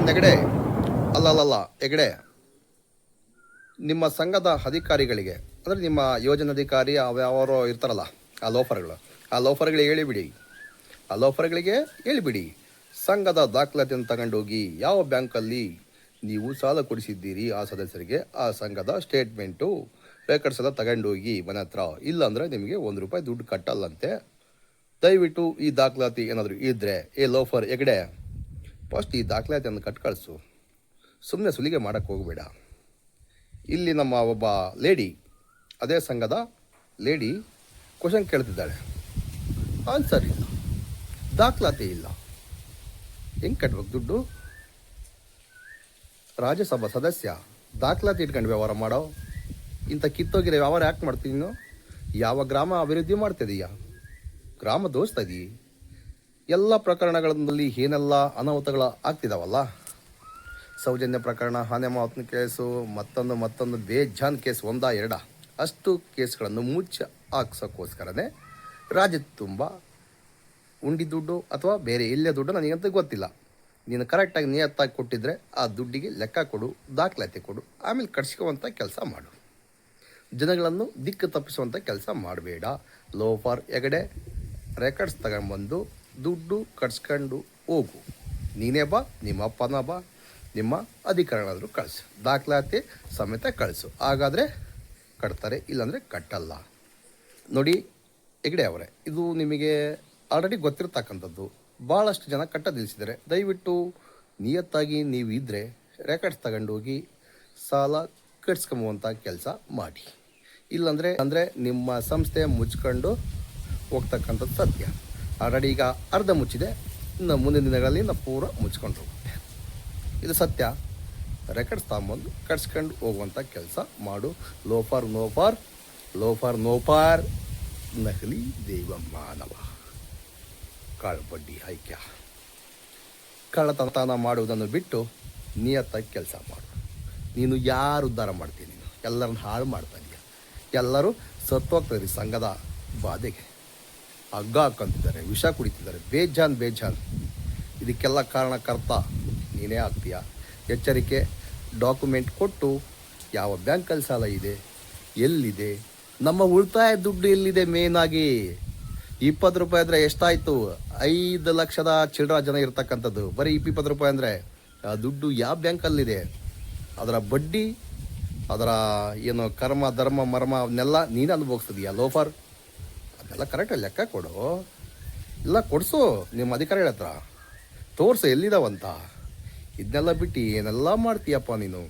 ನೆಗಡೆ ಅಲ್ಲ ಹೆಗಡೆ, ನಿಮ್ಮ ಸಂಘದ ಅಧಿಕಾರಿಗಳಿಗೆ ಅಂದರೆ ನಿಮ್ಮ ಯೋಜನಾಧಿಕಾರಿ ಅವ್ಯಾವರು ಇರ್ತಾರಲ್ಲ ಆ ಲೋಫರ್ಗಳಿಗೆ ಹೇಳಿಬಿಡಿ ಸಂಘದ ದಾಖಲಾತಿಯನ್ನು ತಗೊಂಡೋಗಿ ಯಾವ ಬ್ಯಾಂಕಲ್ಲಿ ನೀವು ಸಾಲ ಕೊಡಿಸಿದ್ದೀರಿ ಆ ಸದಸ್ಯರಿಗೆ ಆ ಸಂಘದ ಸ್ಟೇಟ್ಮೆಂಟು ರೆಕಾರ್ಡ್ಸ್ ಎಲ್ಲ ತಗೊಂಡೋಗಿ ಮನೆ ಹತ್ರ. ಇಲ್ಲಾಂದರೆ ನಿಮಗೆ ₹1 ದುಡ್ಡು ಕಟ್ಟಲ್ಲಂತೆ. ದಯವಿಟ್ಟು ಈ ದಾಖಲಾತಿ ಏನಾದರೂ ಇದ್ದರೆ ಲೋಫರ್ ಹೆಗಡೆ ಫಸ್ಟ್ ಈ ದಾಖಲಾತಿಯನ್ನು ಕಟ್ ಕಳಿಸು. ಸುಮ್ಮನೆ ಸುಲಿಗೆ ಮಾಡೋಕ್ಕೆ ಹೋಗಬೇಡ. ಇಲ್ಲಿ ನಮ್ಮ ಒಬ್ಬ ಲೇಡಿ, ಅದೇ ಸಂಘದ ಲೇಡಿ ಕ್ವಶನ್ ಕೇಳ್ತಿದ್ದಾಳೆ, ಆನ್ಸರ್ ಇಲ್ಲ, ದಾಖಲಾತಿ ಇಲ್ಲ, ಹೆಂಗೆ ಕಟ್ಬೇಕು ದುಡ್ಡು? ರಾಜ್ಯಸಭಾ ಸದಸ್ಯ ದಾಖಲಾತಿ ಇಟ್ಕೊಂಡು ವ್ಯವಹಾರ ಮಾಡೋ ಇಂಥ ಕಿತ್ತೋಗಿರೋ ವ್ಯವಹಾರ ಯಾಕೆ ಮಾಡ್ತೀನಿ ನೀನು? ಯಾವ ಗ್ರಾಮ ಅಭಿವೃದ್ಧಿ ಮಾಡ್ತಿದೀಯಾ? ಗ್ರಾಮ ದೋಸ್ತ ಇದೀಯ? ಎಲ್ಲ ಪ್ರಕರಣಗಳಲ್ಲಿ ಏನೆಲ್ಲ ಅನಾಹುತಗಳು ಆಗ್ತಿದಾವಲ್ಲ, ಸೌಜನ್ಯ ಪ್ರಕರಣ, ಆನೆ ಮಾವತ್ನ ಕೇಸು, ಮತ್ತೊಂದು ಬೇಜಾನ್ ಕೇಸ್, 1-2 ಅಷ್ಟು ಕೇಸ್ಗಳನ್ನು ಮುಚ್ಚ ಹಾಕ್ಸೋಕ್ಕೋಸ್ಕರನೇ ರಾಜ್ಯದ ತುಂಬ ಉಂಡಿ ದುಡ್ಡು ಅಥವಾ ಬೇರೆ ಇಲ್ಲೇ ದುಡ್ಡು ನನಗಂತೂ ಗೊತ್ತಿಲ್ಲ. ನೀನು ಕರೆಕ್ಟಾಗಿ ನಿಯತ್ತಾಗಿ ಕೊಟ್ಟಿದ್ರೆ ಆ ದುಡ್ಡಿಗೆ ಲೆಕ್ಕ ಕೊಡು, ದಾಖಲಾತಿ ಕೊಡು, ಆಮೇಲೆ ಕಟ್ಸ್ಕೊಳ್ಳುವಂಥ ಕೆಲಸ ಮಾಡು. ಜನಗಳನ್ನು ದಿಕ್ಕು ತಪ್ಪಿಸುವಂಥ ಕೆಲಸ ಮಾಡಬೇಡ. ಲೋಫರ್ ಹೆಗಡೆ, ರೆಕಾರ್ಡ್ಸ್ ತಗೊಂಡ್ಬಂದು ದುಡ್ಡು ಕಟ್ಸ್ಕೊಂಡು ಹೋಗು. ನೀನೇ ಬಾ, ನಿಮ್ಮ ಅಪ್ಪನ ಬಾ, ನಿಮ್ಮ ಅಧಿಕಾರಿಗಳಾದರೂ ಕಳಿಸು, ದಾಖಲಾತಿ ಸಮೇತ ಕಳಿಸು. ಹಾಗಾದರೆ ಕಟ್ತಾರೆ, ಇಲ್ಲಾಂದರೆ ಕಟ್ಟಲ್ಲ. ನೋಡಿ ಹೆಗಡೆ ಅವರೇ, ಇದು ನಿಮಗೆ ಆಲ್ರೆಡಿ ಗೊತ್ತಿರ್ತಕ್ಕಂಥದ್ದು. ಭಾಳಷ್ಟು ಜನ ಕಟ್ಟೋದು ನಿಲ್ಲಿಸಿದ್ದಾರೆ. ದಯವಿಟ್ಟು ನಿಯತ್ತಾಗಿ ನೀವು ಇದ್ದರೆ ರೆಕಾರ್ಡ್ಸ್ ತಗೊಂಡೋಗಿ ಸಾಲ ಕಟ್ಸ್ಕೊಂಬುವಂಥ ಕೆಲಸ ಮಾಡಿ. ಇಲ್ಲಾಂದರೆ ನಿಮ್ಮ ಸಂಸ್ಥೆ ಮುಚ್ಕೊಂಡು ಹೋಗ್ತಕ್ಕಂಥದ್ದು ಸತ್ಯ. ಆಲ್ರೆಡಿ ಈಗ ಅರ್ಧ ಮುಚ್ಚಿದೆ, ಇನ್ನು ಮುಂದಿನ ದಿನಗಳಲ್ಲಿ ಪೂರ ಮುಚ್ಕೊಂಡು ಹೋಗುತ್ತೆ. ಇದು ಸತ್ಯ. ರೆಕಾರ್ಡ್ಸ್ ತಗೊಂಬಂದು ಕಟ್ಸ್ಕೊಂಡು ಹೋಗುವಂಥ ಕೆಲಸ ಮಾಡು. ಲೋಫರ್ ನೋಫಾರ್ ನಕಲಿ ದೈವ ಮಾನವ, ಕಾಳುಬಡ್ಡಿ ಐಕ್ಯ. ಕಳ್ಳತನ ಮಾಡುವುದನ್ನು ಬಿಟ್ಟು ನಿಯತ್ತಾಗಿ ಕೆಲಸ ಮಾಡು. ನೀನು ಯಾರು ಉದ್ಧಾರ ಮಾಡ್ತೀನಿ? ನೀನು ಎಲ್ಲರನ್ನ ಹಾಳು ಮಾಡ್ತಾ ಇದೀಯ. ಎಲ್ಲರೂ ಸತ್ತೋಗ್ತಾರೆ ಸಂಘದ ಬಾಧೆಗೆ. ಹಗ್ಗ ಹಾಕೊಂತಿದ್ದಾರೆ, ವಿಷ ಕುಡಿತಿದ್ದಾರೆ, ಬೇಜಾನ್. ಇದಕ್ಕೆಲ್ಲ ಕಾರಣಕರ್ತ ನೀನೇ ಆಗ್ತೀಯ. ಎಚ್ಚರಿಕೆ. ಡಾಕ್ಯುಮೆಂಟ್ ಕೊಟ್ಟು ಯಾವ ಬ್ಯಾಂಕಲ್ಲಿ ಸಾಲ ಇದೆ, ಎಲ್ಲಿದೆ, ನಮ್ಮ ಉಳಿತಾಯ ದುಡ್ಡು ಎಲ್ಲಿದೆ, ಮೇನಾಗಿ ₹20 ಅಂದರೆ ಎಷ್ಟಾಯಿತು? 5 ಲಕ್ಷದ ಚಿಲ್ಡ್ರ ಜನ ಇರ್ತಕ್ಕಂಥದ್ದು. ಬರೀ ₹20 ಅಂದರೆ ಆ ದುಡ್ಡು ಯಾವ ಬ್ಯಾಂಕಲ್ಲಿದೆ? ಅದರ ಬಡ್ಡಿ, ಅದರ ಏನು ಕರ್ಮ ಧರ್ಮ ಮರ್ಮ ಅವನ್ನೆಲ್ಲ ನೀನು ಅನುಭವಿಸ್ತಿದೀಯ ಲೋಫರ್. ಅದೆಲ್ಲ ಕರೆಕ್ಟಾಗಿ ಲೆಕ್ಕ ಕೊಡು. ಇಲ್ಲ ಕೊಡಿಸು, ನಿಮ್ಮ ಅಧಿಕಾರಿಗಳ ಹತ್ರ ತೋರಿಸು ಎಲ್ಲಿದಾವಂತ. ಇದನ್ನೆಲ್ಲ ಬಿಟ್ಟು ಏನೆಲ್ಲ ಮಾಡ್ತೀಯಪ್ಪ ನೀನು?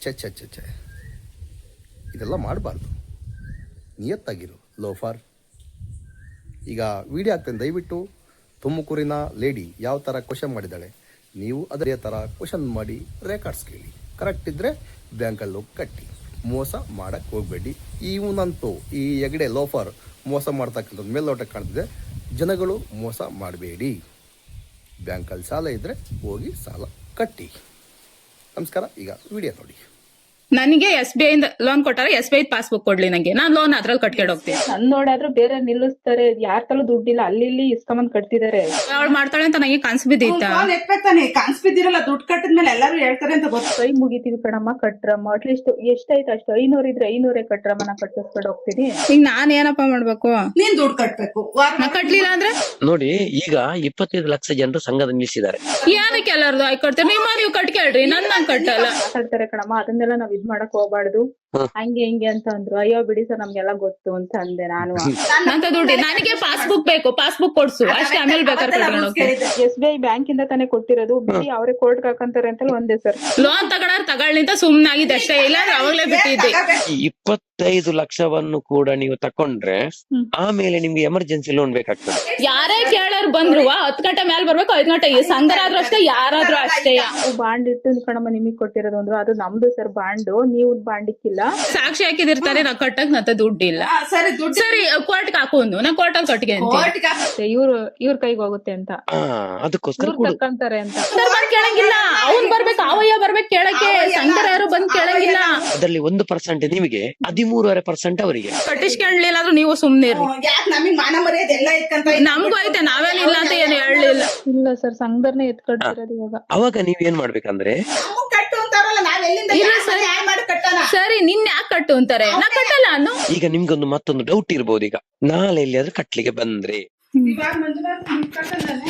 ಛೆ ಇದೆಲ್ಲ ಮಾಡಬಾರ್ದು. ನಿಯತ್ತಾಗಿರು ಲೋಫರ್. ಈಗ ವಿಡಿಯೋ ಹಾಕ್ತೇನೆ, ದಯವಿಟ್ಟು ತುಮಕೂರಿನ ಲೇಡಿ ಯಾವ ಥರ ಕ್ವಶನ್ ಮಾಡಿದ್ದಾಳೆ, ನೀವು ಅದೇ ಥರ ಕ್ವಶನ್ ಮಾಡಿ ರೆಕಾರ್ಡ್ಸ್ ಕೇಳಿ. ಕರೆಕ್ಟ್ ಇದ್ದರೆ ಬ್ಯಾಂಕಲ್ಲಿ ಹೋಗಿ ಕಟ್ಟಿ. ಮೋಸ ಮಾಡೋಕ್ಕೆ ಹೋಗಬೇಡಿ. ಇವನಂತೂ ಈ ಹೆಗಡೆ ಲೋಫರ್ ಮೋಸ ಮಾಡ್ತಕ್ಕಂಥದ್ದು ಮೇಲ್ನೋಟಕ್ಕೆ ಕಾಣ್ತಿದೆ. ಜನಗಳು ಮೋಸ ಮಾಡಬೇಡಿ. ಬ್ಯಾಂಕಲ್ಲಿ ಸಾಲ ಇದ್ದರೆ ಹೋಗಿ ಸಾಲ ಕಟ್ಟಿ. ನಮಸ್ಕಾರ. ಈಗ ವಿಡಿಯೋ ನೋಡಿ. ನನಗೆ SBI ಇಂದ ಲೋನ್ ಕೊಟ್ಟಾರೆ, SBI ಪಾಸ್ಬುಕ್ ಕೊಡ್ಲಿ ನಂಗೆ, ನಾನು ಲೋನ್ ಅದ್ರಲ್ಲಿ ಕಟ್ಕೊಂಡು ಹೋಗ್ತೀನಿ. ನೋಡಾದ್ರೂ ಬೇರೆ ನಿಲ್ಲಿಸ್ತಾರೆ, ಯಾರ ತಲೂ ದುಡ್ಡಿಲ್ಲ, ಅಲ್ಲಿ ಇಲ್ಲಿ ಇಸ್ಕೊಂಬಂದ್ ಕಟ್ತಿದ್ದಾರೆ. ಅವಳು ಮಾಡ್ತಾಳೆ ಅಂತ ನನಗೆ ಕಾಣಿಸ್ಬಿದ್ದಿತ್ತ. ಕಾಣಿಸ್ಬಿದ್ದಿರಲ್ಲ, ದುಡ್ಡು ಕಟ್ಟಿದ್ಮೇಲೆ ಎಲ್ಲರೂ ಹೇಳ್ತಾರೆ ಅಂತ ಗೊತ್ತು. ಕೈ ಮುಗಿತೀವಿ ಕಣಮ್ಮ, ಕಟ್ರಮ್ಮ. ಅಟ್ಲೀಸ್ಟ್ ಎಷ್ಟಾಯ್ತು ಅಷ್ಟು, 500 ಇದ್ರೆ 500 ಕಟ್ರಮ್ಮ, ನಾ ಕಟ್ಟಿಸ್ಕೊಂಡು ಹೋಗ್ತೀನಿ. ಈಗ ನಾನ್ ಏನಪ್ಪಾ ಮಾಡ್ಬೇಕು? ನೀನ್ ದುಡ್ಡು ಕಟ್ಬೇಕು. ನಾ ಕಟ್ಲಿಲ್ಲ ಅಂದ್ರೆ ನೋಡಿ, ಈಗ 25 ಲಕ್ಷ ಜನರು ಸಂಘದ ನಿಲ್ಲಿಸಿದ್ದಾರೆ. ಏನಕ್ಕೆ ಎಲ್ಲಾರ್ದು ಆಯ್ಕೊಡ್ತೀರಿ? ನೀವು ಕಟ್ಕೇಳ್ರಿ, ನಂಗೆ ಕಟ್ಟಲ್ಲ. ಮಾತಾಡ್ತಾರೆ ಕಣಮ್ಮ, ಅದನ್ನೆಲ್ಲ ನಾವ್ ಇದ್ ಮಾಡಕ್ ಹೋಗ್ಬಾರ್ದು. ಹಂಗೆ ಹಿಂಗೆ ಅಂತ ಅಂದ್ರು. ಅಯ್ಯೋ ಬಿಡಿ ಸರ್, ನಮ್ಗೆಲ್ಲ ಗೊತ್ತು ಅಂತ ಅಂದೆ ನಾನು. ನಂತ ದುಡ್ಡಿ ನನಗೆ ಪಾಸ್ಬುಕ್ ಬೇಕು, ಪಾಸ್ಬುಕ್ ಕೊಡ್ಸು ಅಷ್ಟೇ, ಆಮೇಲೆ ಬೇಕಾದ್ರೆ ಕಟ್ಕೊಂಡು ಹೋಗ್ತೀನಿ. SBI ಬ್ಯಾಂಕ್ ಇಂದ ತಾನೇ ಕೊಟ್ಟಿರೋದು, ಬಿಡಿ ಅವರೇ ಕೋರ್ಟ್ ಹಾಕಂತಾರೆ ಅಂತ ಒಂದೇ ಸರ್. ಲೋನ್ ತಗೊಳ್ಳಿಂತ ಸುಮ್ನಾಗಿದ್ದೆ ಅಷ್ಟೇ, ಇಲ್ಲ ಅವಾಗ್ಲೇ ಬಿಟ್ಟಿದ್ದೆ. 25 ಲಕ್ಷವನ್ನು ಕೂಡ ನೀವು ತಕೊಂಡ್ರೆ ಆಮೇಲೆ ನಿಮ್ಗೆ ಎಮರ್ಜೆನ್ಸಿ ಲೋನ್ ಬೇಕಾಗ್ತದೆ. ಯಾರೇ ಕೇಳೋರು ಬಂದ್ರು 10 ಗಂಟೆ ಮೇಲೆ ಬರ್ಬೇಕು, 5 ಗಂಟೆ. ಸಂಘರಾದ್ರೂ ಅಷ್ಟೇ, ಯಾರಾದ್ರೂ ಅಷ್ಟೇ. ಬಾಂಡ್ ಇಟ್ಟು ಕಣಮ್ಮ ನಿಮಗ್ ಕೊಟ್ಟಿರೋದು ಅಂದ್ರು, ಅದು ನಮ್ದು ಸರ್ ಬಾಂಡು, ನೀವು ಬಾಂಡ್ ಇಕ್ಕಿಲ್ಲ. ದುಡ್ಡಿಲ್ಲ. ಸಾಕ್ಷಿ ಹಾಕಿದಿರ್ತಾರೆ ನಾ ಕಟ್ಟಕ್ ನಂತ ದುಡ್ಡಿಲ್ಲ. ಸರಿ ದುಡ್ಡು ಸರಿ ಕೋರ್ಟ್ಗೆ ಹಾಕೊಂಡು ನಾ ಕೋರ್ಟಲ್ಲಿ ಕಟ್ಗೆ ಅಂತ ಕೋರ್ಟ್ಗೆ ಇವ್ರ ಕೈಗೆ ಹೋಗುತ್ತೆ ಅಂತ ಅದಕ್ಕೋಸ್ಕರ ಇವ್ರು ಕೊಡು. ಕಕ್ಕಂತಾರೆ ಅಂತ. ಬಂದ್ ಕೇಳಂಗಿಲ್ಲ. ಅವ್ನ್ ಬರ್ಬೇಕು, ಅವಯ್ಯ ಬರ್ಬೇಕು ಕೇಳಕ್ಕೆ. ಸಂಘರ ಯಾರು ಬಂದ್ ಕೇಳಂಗಿಲ್ಲ. ಅದರಲ್ಲಿ 1% ನಿಮಗೆ, 13.5% ಅವರಿಗೆ. ಕಟ್ಟಿಸ್ಕೊಂಡ್ಲಿಲ್ಲ ಆದ್ರೂ ನೀವು ಸುಮ್ನೆ ಇರ್ರಿ. ಯಾಕೆ ನಮಗ್ ಮಾನ ಮರ್ಯಾದೆ ಎಲ್ಲ ಇಟ್ಕಂತ ನಮ್ಗೂ ಐತೆ, ನಾವೇನಿಲ್ಲ ಅಂತ ಏನು ಹೇಳಲಿಲ್ಲ. ಇಲ್ಲ ಸರ್, ಸಂಘದರ್ನೇ ಎತ್ಕಟ್ತಿರೋದು ಇವಾಗ. ಅವಾಗ ನೀವ್ ಏನ್ ಮಾಡ್ಬೇಕಂದ್ರೆ, ನಮಗ್ ಕಟ್ಟು ಅಂತಾರಲ್ಲ, ನಾವ್ ಎಲ್ಲಿಂದ ಇಲ್ಲ ಯಾರ್ ಸರ್. ಯಾರ್ ಮಾಡಿ ಕಟ್ಟೋಣ? ಸರಿ ನಿನ್ ಯಾಕೆ ಕಟ್ಟು ಅಂತಾರೆ? ನಾ ಕಟ್ಟಲ್ಲ ಅನ್ನು. ಈಗ ನಿಮ್ಗೊಂದು ಮತ್ತೊಂದು ಡೌಟ್ ಇರ್ಬೋದು. ಈಗ ನಾಳೆ ಎಲ್ಲಿಯಾದ್ರೂ ಕಟ್ಲಿಕ್ಕೆ ಬಂದ್ರೆ ಇವಾಗ ಮಂಜುನಾಥ್ ನಿಮ್ ಕಟ್ಟಲ್ಲಾನೆ?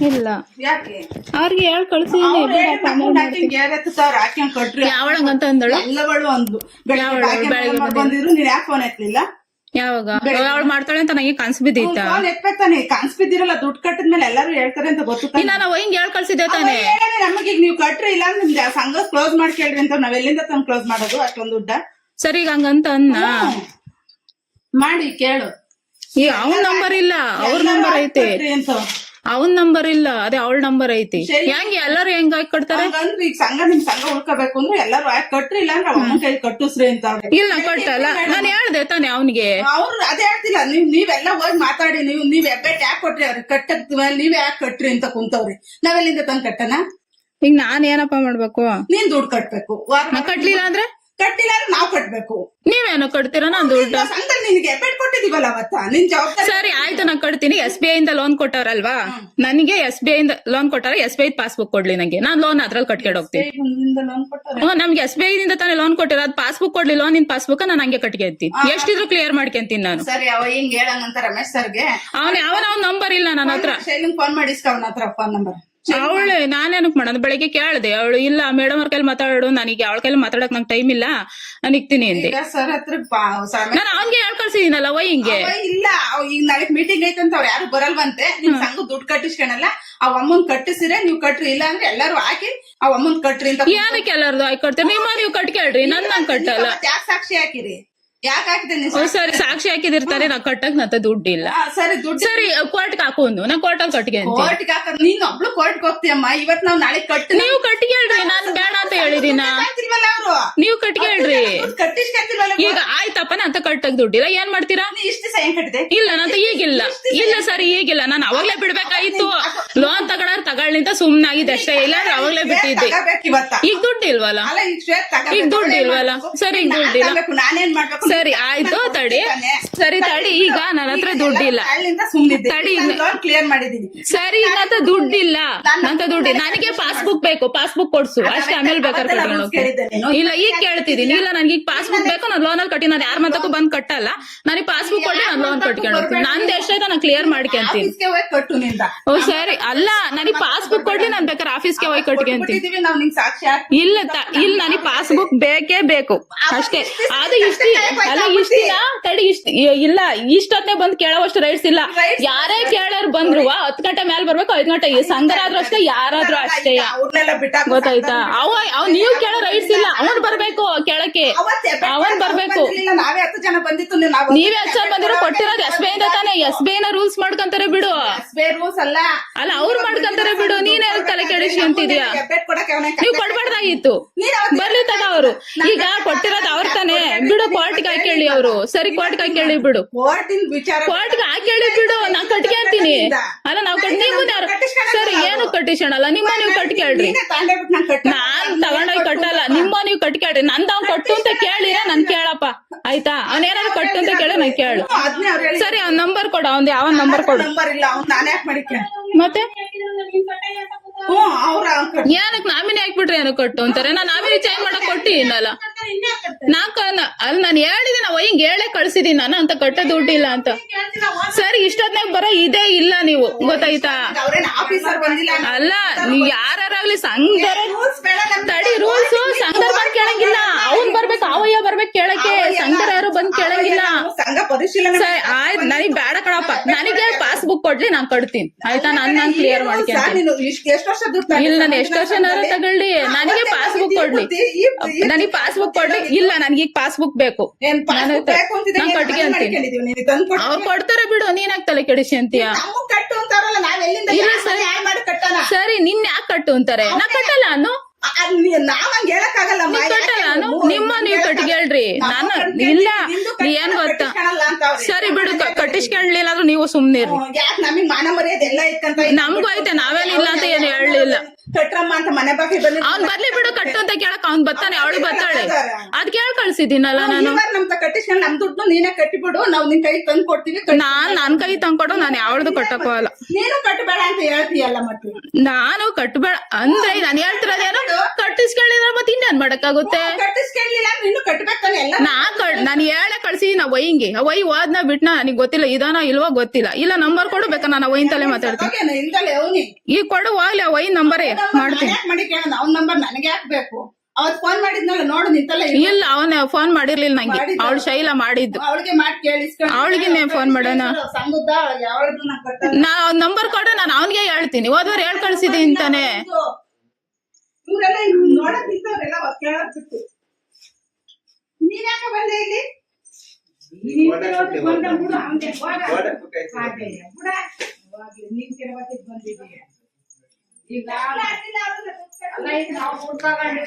ಇಲ್ಲ, ಯಾಕೆ ಅವ್ರಿಗೆ ಹೇಳ್ ಕಳ್ಸಿದೀನಿ. ಅವ್ರು ಹೇಳಿ ಅಮೌಂಟ್ ಹಾಕಿ 7000 ಹಾಕ್ಯಂಡ್ ಕಟ್ರಿ. ಯಾವಳಂಗಂತ ಅಂದಳು? ಎಲ್ಲಗಳು ಅಂದ್ಲು. ಯಾವಳು? ಬೆಳಿಗ್ಗೆ ಬೆಳಿಗ್ಗೆ ಬಂದಿದ್ರು, ನೀನ್ ಯಾಕೆ ಫೋನ್ ಎತ್ತಲಿಲ್ಲ? ಯಾವಾಗ ಅವಳು ಮಾಡ್ತಾಳೆ ಅಂತ ನನಗೆ ಕನ್ಸ್ ಬಿದ್ದಿತ್ತ? ಫೋನ್ ಎತ್ಬೇಕಾನೆ, ಕಾಣಿಸ್ಬಿದ್ದಿರಲ್ಲ. ದುಡ್ಡು ಕಟ್ಟಿದ್ಮೇಲೆ ಎಲ್ಲರೂ ಹೇಳ್ತಾರೆ ಅಂತ ಗೊತ್ತು ತಾನೆ? ನಾನು ಹಿಂಗ್ ಹೇಳ್ ಕಳ್ಸಿದ್ದೆ ತಾನೆ. ನಮಗೀಗ ನೀವು ಕಟ್ರಿ, ಇಲ್ಲ ನಿಮ್ಗೆ ಸಂಘ ಕ್ಲೋಸ್ ಮಾಡಿ ಕೇಳ್ರಿ ಅಂತ. ನಾವ್ ಎಲ್ಲಿಂದ ತಂದು ಕ್ಲೋಸ್ ಮಾಡೋದು ಅಷ್ಟೊಂದು ದುಡ್ಡ? ಸರಿ ಈಗ ಹಂಗಂತ ಅನ್ನ ಮಾಡಿ ಕೇಳು. ಈಗ ಅವನ್ ನಂಬರ್ ಇಲ್ಲ, ಅವ್ರ ನಂಬರ್ ಐತೆ. ಕಟ್ರಿ ಅಂತ ಅವನ್ ನಂಬರ್ ಇಲ್ಲ, ಅದೇ ಅವಳ ನಂಬರ್ ಐತಿ. ಸರಿ. ಹೆಂಗ್ ಎಲ್ಲರೂ ಹೆಂಗ್ ಹಾಕಿ ಕಟ್ತಾರೆ? ಹಂಗಂದ್ರೆ ಈಗ ನಿಮ್ ಸಂಘ ಉಳ್ಕೋಬೇಕು ಅಂದ್ರೆ ಎಲ್ಲರೂ ಕಟ್ರಿ, ಇಲ್ಲ ಅಂದ್ರೆ ಅಮ್ಮನ ಕೈ ಕಟ್ಟಿಸ್ರಿ ಅಂತ ಅವ್ರೆ. ಇಲ್ಲ ನಾ ಕಟ್ಟಲ್ಲ. ನಾನ್ ಹೇಳ್ದೆ ತಾನೆ ಅವನಿಗೆ. ಅವ್ರು ಅದೇ ಹೇಳ್ತಿಲ್ಲ, ನೀವೆಲ್ಲ ಹೋಗಿ ಮಾತಾಡಿ. ನೀವ್ ಹೆಬ್ಬೆಟ್ ಯಾಕೆ ಕೊಟ್ರಿ ಅವ್ರಿಗೆ? ಕಟ್ಟದ್ ಮೇಲೆ ನೀವ್ ಯಾಕೆ ಕಟ್ರಿ ಅಂತ ಕುಂತವ್ರಿ. ನಾವೆಲ್ಲಿಂದ ತಂದ್ ಕಟ್ಟನ? ಈಗ ನಾನ್ ಏನಪ್ಪಾ ಮಾಡ್ಬೇಕು? ನೀನ್ ದುಡ್ಡು ಕಟ್ಬೇಕು. ನಾ ಕಟ್ಲಿಲ್ಲ ಅಂದ್ರೆ ಕಟ್ಟಿಲ್ಲ ಅಂದ್ರೆ ನಾವ್ ಕಟ್ಬೇಕು. ನೀವೇನೋ ಕಟ್ತೀರಾ? ನಾನ್ ದುಡ್ಡು ಸಂಘದಲ್ಲಿ ನಿನ್ಗೆ ಹೆಬ್ಬೆಟ್ ಕೊಟ್ಟಿದೀವಲ್ಲ ಅವತ್ತ, ನಿನ್ ಜವಾಬ್ದಾರಿ. ಸರಿ ಆಯ್ತು, ನಾ ಕಟ್ತೀನಿ. SBI ಇಂದ ಲೋನ್ ಕೊಟ್ಟವ್ರಲ್ವಾ, ನನಗೆ SBI ಇಂದ ಲೋನ್ ಕೊಟ್ಟಾರ. SBI ಪಾಸ್ಬುಕ್ ಕೊಡ್ಲಿ ನಂಗೆ, ನಾನ್ ಲೋನ್ ಅದ್ರಲ್ಲಿ ಕಟ್ಕೊಂಡು ಹೋಗ್ತೀನಿ. ಲೋನ್ ಕೊಟ್ಟಾರೆ. ನಮ್ಗೆ SBI ಇಂದ ತಾನೇ ಲೋನ್ ಕೊಟ್ಟಿರೋ. ಅದ್ ಪಾಸ್ಬುಕ್ ಕೊಡ್ಲಿ, ಲೋನ್ ಪಾಸ್ಬುಕ್ ನಾನು ಹಂಗೆ ಕಟ್ಕೊಂತೀನಿ. ಎಷ್ಟಿದ್ರು ಕ್ಲಿಯರ್ ಮಾಡ್ಕೊಂತೀನಿ ನಾನು. ಸರಿ, ಅವ ಹಿಂಗ್ ಹೇಳಂಗಂತ ರಮೇಶ್ ಸರ್ಗೆ. ಅವನ ನಂಬರ್ ಇಲ್ಲ ನನ್ನ ಹತ್ರ. ಶೈಲಿಂಗ್ ಫೋನ್ ಮಾಡಿಸ್ಕ ಅವನ ಹತ್ರ ಫೋನ್ ನಂಬರ್. ಅವಳು ನಾನೇನಕ್ ಮಾಡೋದು? ಬೆಳಿಗ್ಗೆ ಕೇಳ್ದೆ, ಅವಳು ಇಲ್ಲ ಮೇಡಮ್ ಅವ್ರ ಕೈಲಿ ಮಾತಾಡೋಡು, ನನಗೆ ಅವಳ ಕೈಲಿ ಮಾತಾಡಕ್ ನಂಗೆ ಟೈಮ್ ಇಲ್ಲ, ನಾನು ಇಕ್ತೀನಿ ಅಂದೆ. ಈಗ ಸರ್ ಹತ್ರ ನಾನು ಅವ್ನ್ಗೆ ಹೇಳ್ ಕಳ್ಸಿದೀನಲ್ಲ ಹಿಂಗೆ. ಇಲ್ಲ, ಈಗ ನಾಳೆ ಮೀಟಿಂಗ್ ಐತಂತ ಅವ್ರು ಯಾರು ಬರಲ್ವಂತೆ. ನಿಮ್ ಸಂಘ ದುಡ್ಡು ಕಟ್ಟಿಸ್ಕೊಳಲ್ಲ. ಅವ್ ಅಮ್ಮನ್ ಕಟ್ಟಿಸಿದ್ರೆ ನೀವ್ ಕಟ್ರಿ, ಇಲ್ಲ ಅಂದ್ರೆ ಎಲ್ಲಾರು ಹಾಕಿ ಅವ್ ಅಮ್ಮನ್ ಕಟ್ರಿ ಅಂತ. ಏನಕ್ಕೆ ಎಲ್ಲಾರ್ದು ಹಾಕಿ ಕಟ್ತೀರಿ? ನಿಮ್ಮ ನೀವು ಕಟ್ಕೇಳ್ರಿ, ನಂಗ್ ಕಟ್ಟಲ್ಲ. ಯಾಕೆ ಸಾಕ್ಷಿ ಹಾಕಿರಿ? ಯಾಕೆ ಹಾಕಿದೆ ನೀವು? ಸರಿ ಸಾಕ್ಷಿ ಹಾಕಿದಿರ್ತಾರೆ, ನಾ ಕಟ್ಟಕ್ ನಂತ ದುಡ್ಡಿಲ್ಲ. ಸರಿ ದುಡ್ಡು. ಸರಿ ಕೋರ್ಟ್ಗೆ ಹಾಕೊಂಡು ನಾ ಕೋರ್ಟಲ್ಲಿ ಕಟ್ಕೊಂತೀನಿ. ಕೋರ್ಟ್ಗೆ ಹಾಕ. ನೀನ್ ಒಬ್ಳು ಕೋರ್ಟ್ಗೆ ಹೋಗ್ತೀಯಮ್ಮ. ಇವತ್ ನಾವ್ ನಾಳೆ ಕಟ್ಟಿ. ನೀವು ಕಟ್ಕೇಳ್ರಿ, ನಾನ್ ಬೇಡ ಅಂತ ಹೇಳಿದೀನ. ಅವ್ರು ನೀವು ಕಟ್ಕೇಳ್ರಿ. ಕಟ್ಟಿಸ್ಕೊಂತಿಲ್ವಲ್ಲ. ಈಗ ಆಯ್ತಪ್ಪ ನಂತ ಕಟ್ಟಕ್ ದುಡ್ಡಿಲ್ಲ, ಏನ್ ಮಾಡ್ತೀರಾ? ಇಷ್ಟು ಸಹ ಏನ್ ಕಟ್ಟಿದೆ? ಇಲ್ಲ ನಂತ ಈಗಿಲ್ಲ. ಇಲ್ಲ ಸರಿ ಈಗಿಲ್ಲ, ನಾನು ಅವಾಗ್ಲೇ ಬಿಡ್ಬೇಕಾಗಿತ್ತು. ಲೋನ್ ತಗೊಳ್ಳಿಂತ ಸುಮ್ನಾಗಿದ್ದೆ ಅಷ್ಟೇ, ಇಲ್ಲಾಂದ್ರೆ ಅವಾಗ್ಲೇ ಬಿಟ್ಟಿದ್ದೆ. ಇವತ್ತ ಈಗ ದುಡ್ಡು ಇಲ್ವಲ್ಲ. ಅಲ್ಲ, ಈಗ ದುಡ್ಡು ಇಲ್ವಲ್ಲ. ಸರಿ ಈಗ ದುಡ್ಡಿಲ್ಲ. ನಾನೇನ್ ಮಾಡ್ಬೇಕು? ಸರಿ ಆಯ್ತು ತಡಿ. ಸರಿ ತಡಿ, ಈಗ ನನ್ನ ಹತ್ರ ದುಡ್ಡಿಲ್ಲ. ತಡಿ ಕ್ಲಿಯರ್ ಮಾಡಿದೀನಿ. ಸರಿ ಈಗ ನಂತ ದುಡ್ಡಿಲ್ಲ. ನನಗೆ ಪಾಸ್ಬುಕ್ ಬೇಕು, ಪಾಸ್ಬುಕ್ ಕೊಡ್ಸು ಅಷ್ಟೇ. ಆಮೇಲೆ ಬೇಕಾದ್ರೆ ಕಟ್ಕೊಂಡು ಹೋಗ್ತೀನಿ. ಇಲ್ಲ ಈಗ ಕೇಳ್ತಿದೀನಿ. ಇಲ್ಲ ನನ್ಗೆ ಈಗ ಪಾಸ್ಬುಕ್ ಬೇಕು, ನಾನು ಲೋನಲ್ಲಿ ಕಟ್ಟಿ. ನಾನು ಯಾರ ಮತ್ತಕ್ಕೂ ಬಂದ್ ಕಟ್ಟಲ್ಲ. ನನಗೆ ಪಾಸ್ಬುಕ್ ಕೊಡ್ಲಿ, ನಾನು ಲೋನ್ ಕಟ್ಕೊಂಡು ಹೋಗ್ತೀನಿ. ನಂದು ಎಷ್ಟೈತೆ ನಾನು ಕ್ಲಿಯರ್ ಮಾಡ್ಕೊಂತೀನಿ. ಕಟ್ಟು ನಿಂದ. ಓ ಸರಿ, ಅಲ್ಲ ನನಗೆ ಪಾಸ್ಬುಕ್ ಕೊಡ್ಲಿ, ನಾನು ಬೇಕಾದ್ರೆ ಆಫೀಸ್ಗೆ ಹೋಗಿ ಕಟ್ಕೊಂತೀನಿ. ನಾವ್ ನಿಂಗೆ ಸಾಕ್ಷಿ ಇಲ್ಲ ಇಲ್ಲ ನನಗೆ ಪಾಸ್ಬುಕ್ ಬೇಕೇ ಬೇಕು ಅಷ್ಟೇ. ಅದು ಅಲ್ಲ ಇಷ್ಟಿಲ್ಲ ತಡಿ. ಇಲ್ಲ ಇಷ್ಟೊತ್ತನೇ ಬಂದ್ ಕೇಳೋವಷ್ಟು ರೈಟ್ಸ್ ಇಲ್ಲ. ಯಾರೇ ಕೇಳೋರ್ ಬಂದ್ರು 10 ಗಂಟೆ ಮೇಲೆ ಬರ್ಬೇಕು, 5 ಗಂಟೆ. ಸಂಘರಾದ್ರೂ ಅಷ್ಟೇ, ಯಾರಾದ್ರೂ ಅಷ್ಟೇ. ಗೊತ್ತಾಯ್ತಾ? ನೀವು ಕೇಳೋ ರೈಟ್ಸ್ ಇಲ್ಲ. ಅವನ್ ಬರ್ಬೇಕು ಕೇಳಕ್ಕೆ, ಅವನ್ ಬರ್ಬೇಕು. ನಾವೇ 10 ಜನ ಬಂದಿತ್ತು. ನೀವೇ 10 ಜನ ಬಂದಿರೋ. ಕೊಟ್ಟಿರೋದು SBI ಇಂದ ತಾನೇ. SBI ನ ರೂಲ್ಸ್ ಮಾಡ್ಕೊಂತಾರೆ ಬಿಡು. ರೂಲ್ಸ್ ಅಲ್ಲ, ಅವ್ರು ಮಾಡ್ಕೊಂತಾರೆ ಬಿಡು. ನೀನ್ ತಲೆ ಕೆಡಿಸಿ ಅಂತಿದ್ಯಾ? ನೀವು ಕೊಡ್ಬಾರ್ದಾಗಿತ್ತು. ಬರ್ಲಿ ತಗ ಅವರು. ಈಗ ಕೊಟ್ಟಿರೋದು ಅವ್ರ ತಾನೇ ಬಿಡು. ಕೋರ್ಟ್ಗೆ ಹಾಕೇಳಿ ಅವರು. ಸರಿ ಕೋರ್ಟ್ಗೆ ಹಾಕೇಳಿ ಬಿಡು. ಕೋರ್ಟ್ಗೆ ಹಾಕೇಳಿ ಬಿಡು. ನಾನ್ ಕಟ್ಕೊಂತೀನಿ. ಅಲ್ಲ ನಾವ್ ನೀವು ಸರಿ ಏನು ಕಟ್ಟಿಸೋಣಲ್ಲ. ನಿಮ್ಮ ನೀವು ಕಟ್ಕೇಳ್ರಿ. ನಾನ್ ತಗೊಂಡೋಗಿ ಕಟ್ಟಲ್ಲ. ನಿಮ್ಮ ನೀವು ಕಟ್ಕೇಳ್ರಿ. ನಂದ್ ಅವ್ನ್ ಕಟ್ಟು ಅಂತ ಕೇಳಿರ ನನ್ ಕೇಳಪ್ಪ ಆಯ್ತಾ? ಅವನೇನಾದ್ರು ಕಟ್ಟು ಅಂತ ಕೇಳ ನನ್ ಕೇಳು. ಸರಿ ಅವ್ನ್ ನಂಬರ್ ಕೊಡು. ಅವ್ನ್ ಯಾವ ನಂಬರ್ ಕೊಡು. ಮತ್ತೆ ಏನಕ್ ನಾಮಿನಿ ಹಾಕ್ಬಿಟ್ರೆ ಏನೋ ಕಟ್ಟು ಅಂತಾರೆ. ನಾನ್ ನಾಮಿನಿ ಚೇಂಜ್ ಮಾಡಕ್ ಕೊಟ್ಟಿನಲ್ಲ. ಅಲ್ಲಿ ನಾನು ಹೇಳಿದೀನಿ, ನಾವು ಹಿಂಗ್ ಹೇಳೇ ಕಳ್ಸಿದೀನಿ ನಾನು ಅಂತ ಕಟ್ಟೋ ದುಡ್ಡಿಲ್ಲ ಅಂತ. ಸರಿ ಇಷ್ಟೊತ್ನಾಗ ಬರೋ ಇದೇ ಇಲ್ಲ ನೀವು. ಗೊತ್ತಾಯ್ತಾ? ಅಲ್ಲ ನೀವ್ ಯಾರಾಗ್ಲಿ ಸಂಘ ತಡಿ. ರೂಲ್ಸ್ ಸಂಘರ್ ಬಂದ್ ಕೇಳಂಗಿಲ್ಲ. ಅವ್ನ್ ಬರ್ಬೇಕು, ಅವಯ್ಯ ಬರ್ಬೇಕು ಕೇಳಕ್ಕೆ. ಸಂಘರ ಯಾರು ಬಂದ್ ಕೇಳಂಗಿಲ್ಲ. ಸರಿ ಆಯ್ತು, ನನಗ್ ಬೇಡ ಕಣಪ್ಪ. ನನಗೆ ಪಾಸ್ಬುಕ್ ಕೊಡ್ಲಿ, ನಾನ್ ಕಟ್ತೀನಿ ಆಯ್ತಾ? ನಾನ್ ಕ್ಲಿಯರ್ ಮಾಡ್ತೀನಿ. ಇಲ್ಲ ನಾನು ಎಷ್ಟು ವರ್ಷನಾರು ತಗೊಳ್ಳಿ, ನನಗೆ ಪಾಸ್ಬುಕ್ ಕೊಡ್ಲಿ. ನನಗೆ ಪಾಸ್ಬುಕ್ ಕೊಡ್ಲಿ. ಇಲ್ಲ ನನ್ಗೆ ಈಗ ಪಾಸ್ಬುಕ್ ಬೇಕು. ನಾನ್ ಕಟ್ಗೆ ಅಂತೀನಿ. ಅವ್ರು ಕೊಡ್ತಾರೆ ಬಿಡು. ನೀನಾಗ್ ತಲೆ ಕೆಡಿಸಿ ಅಂತೀಯ? ಇಲ್ಲ ಸರಿ ನಿನ್ ಯಾಕೆ ಕಟ್ಟು ಅಂತಾರೆ? ನಾ ಕಟ್ಟಲ್ಲ ಅನ್ನು. ನಾವ್ ಹಂಗ ಹೇಳಕ್ಕಾಗಲ್ಲ ನೀವ್ ಕಟ್ಟಲ್ಲ ನೀವು ಕಟ್ಗೇಳ್ರಿ ನಾನು ಇಲ್ಲ ನೀ ಏನ್ ಗೊತ್ತಾ ಸರಿ ಬಿಡು ಕಟ್ಟಿಸ್ಕೊಂಡ್ಲಿಲ್ಲ ಆದ್ರೂ ನೀವು ಸುಮ್ನಿರಿ ಯಾಕೆ ನಮಗ್ ಮಾನ ಮರ್ಯಾದೆ ಎಲ್ಲ ಇಕ್ಕಂತ ನಮ್ಗೂ ಐತೆ ನಾವೇನಿಲ್ಲ ಅಂತ ಏನು ಹೇಳಲಿಲ್ಲ ಕಟ್ರಮ್ಮ ಅಂತ ಮನೆ ಬಾಕಿ ಬಂದಿ ಅವ್ನ್ ಬರ್ಲಿ ಬಿಡು ಕಟ್ಟು ಅಂತ ಕೇಳಕ್ ಅವ್ನ್ ಬರ್ತಾನೆ ಅವಳು ಬರ್ತಾಳೆ ಅದ್ ಕೇಳ್ ಕಳ್ಸಿದ್ದೀನಲ್ಲ ನಾನು ನಮ್ತ ಕಟ್ಟಿಸ್ಕೊಂಡ್ ನಮ್ ದುಡ್ಡು ನೀನೇ ಕಟ್ಟಿಬಿಡು ನಾವ್ ನಿನ್ ಕೈ ತಂದ್ ಕೊಡ್ತೀವಿ ನನ್ ಕೈ ತಂದ್ಕೊಡು ನಾನು ಯಾವ್ದು ಕಟ್ಟಕ್ ಹೋಗಲ್ಲ ನೀನು ಕಟ್ಟಬೇಡ ಅಂತ ಹೇಳ್ತೀಯಲ್ಲ ಮತ್ತೆ ನಾನು ಕಟ್ಬೇಡ ಅಂದ್ರೆ ನಾನು ಹೇಳ್ತಿರೋದೇನು ಕಟ್ಟಿಸ್ಕೊಳ್ಳಿದ್ರೆ ಮತ್ತೆ ಇನ್ನೇನ್ ಮಾಡಕ್ಕಾಗುತ್ತೆ ಕಟ್ಟಿಸ್ಕೊಳ್ಳಿಲ್ಲ ಅಂದ್ರೆ ಇನ್ನು ಕಟ್ಬೇಕಾನೆ ಎಲ್ಲ ನಾನು ಹೇಳೇ ಕಳ್ಸಿದೀನಿ ಆ ವೈನ್ಗೆ ಆ ವೈ ಹೋದ್ನ ಬಿಟ್ನ ನನಗ್ ಗೊತ್ತಿಲ್ಲ ಇದಾನೋ ಇಲ್ವೋ ಗೊತ್ತಿಲ್ಲ ಇಲ್ಲ ನಂಬರ್ ಕೊಡು ಬೇಕಾ ನಾನು ವೈನ್ ತಲೆ ಮಾತಾಡ್ತೀನಿ ಇಲ್ದಲೆ ಅವನಿ ಈಗ ಕೊಡು ಹೋಗ್ಲಿ ಆ ವೈನ್ ನಂಬರೇ ಮಾಡ್ತೀನಿ ಮಾಡಿ ಕೇಳೋಣ ಅವ್ನ ನಂಬರ್ ನನಗೆ ಹಾಕ್ಬೇಕು ಅವತ್ ಫೋನ್ ಮಾಡಿದ್ನಲ್ಲ ನೋಡು ನಿಂತಲ್ಲ ಇಲ್ಲ ಅವನ ಫೋನ್ ಮಾಡಿರ್ಲಿಲ್ಲ ನಂಗೆ ಅವಳು ಶೈಲ ಮಾಡಿದ್ದು ಅವಳಿಗೆ ಮಾಡಿ ಕೇಳಿಸ್ಕೊಂಡು ಅವಳಿಗೆ ಫೋನ್ ಮಾಡೋಣ ಸಂಗುದ್ದ ಯಾವ್ದು ನಾ ಕಟ್ಟ ನಾ ಅವ್ನ ನಂಬರ್ ಕೊಡು ನಾನು ಅವನಿಗೆ ಹೇಳ್ತೀನಿ ಹೋದ್ವಾರ ಹೇಳ್ ಕಳ್ಸಿದೀನಿ ಅಂತಾನೆ ಇವ್ರೆಲ್ಲ ನೋಡಕ್ ನಿಂತವ್ರೆಲ್ಲ ಕೇಳಕ್ ಬಿಟ್ಟು ನೀನ್ ಯಾಕೆ ಬಂದೆ ಇಲ್ಲಿ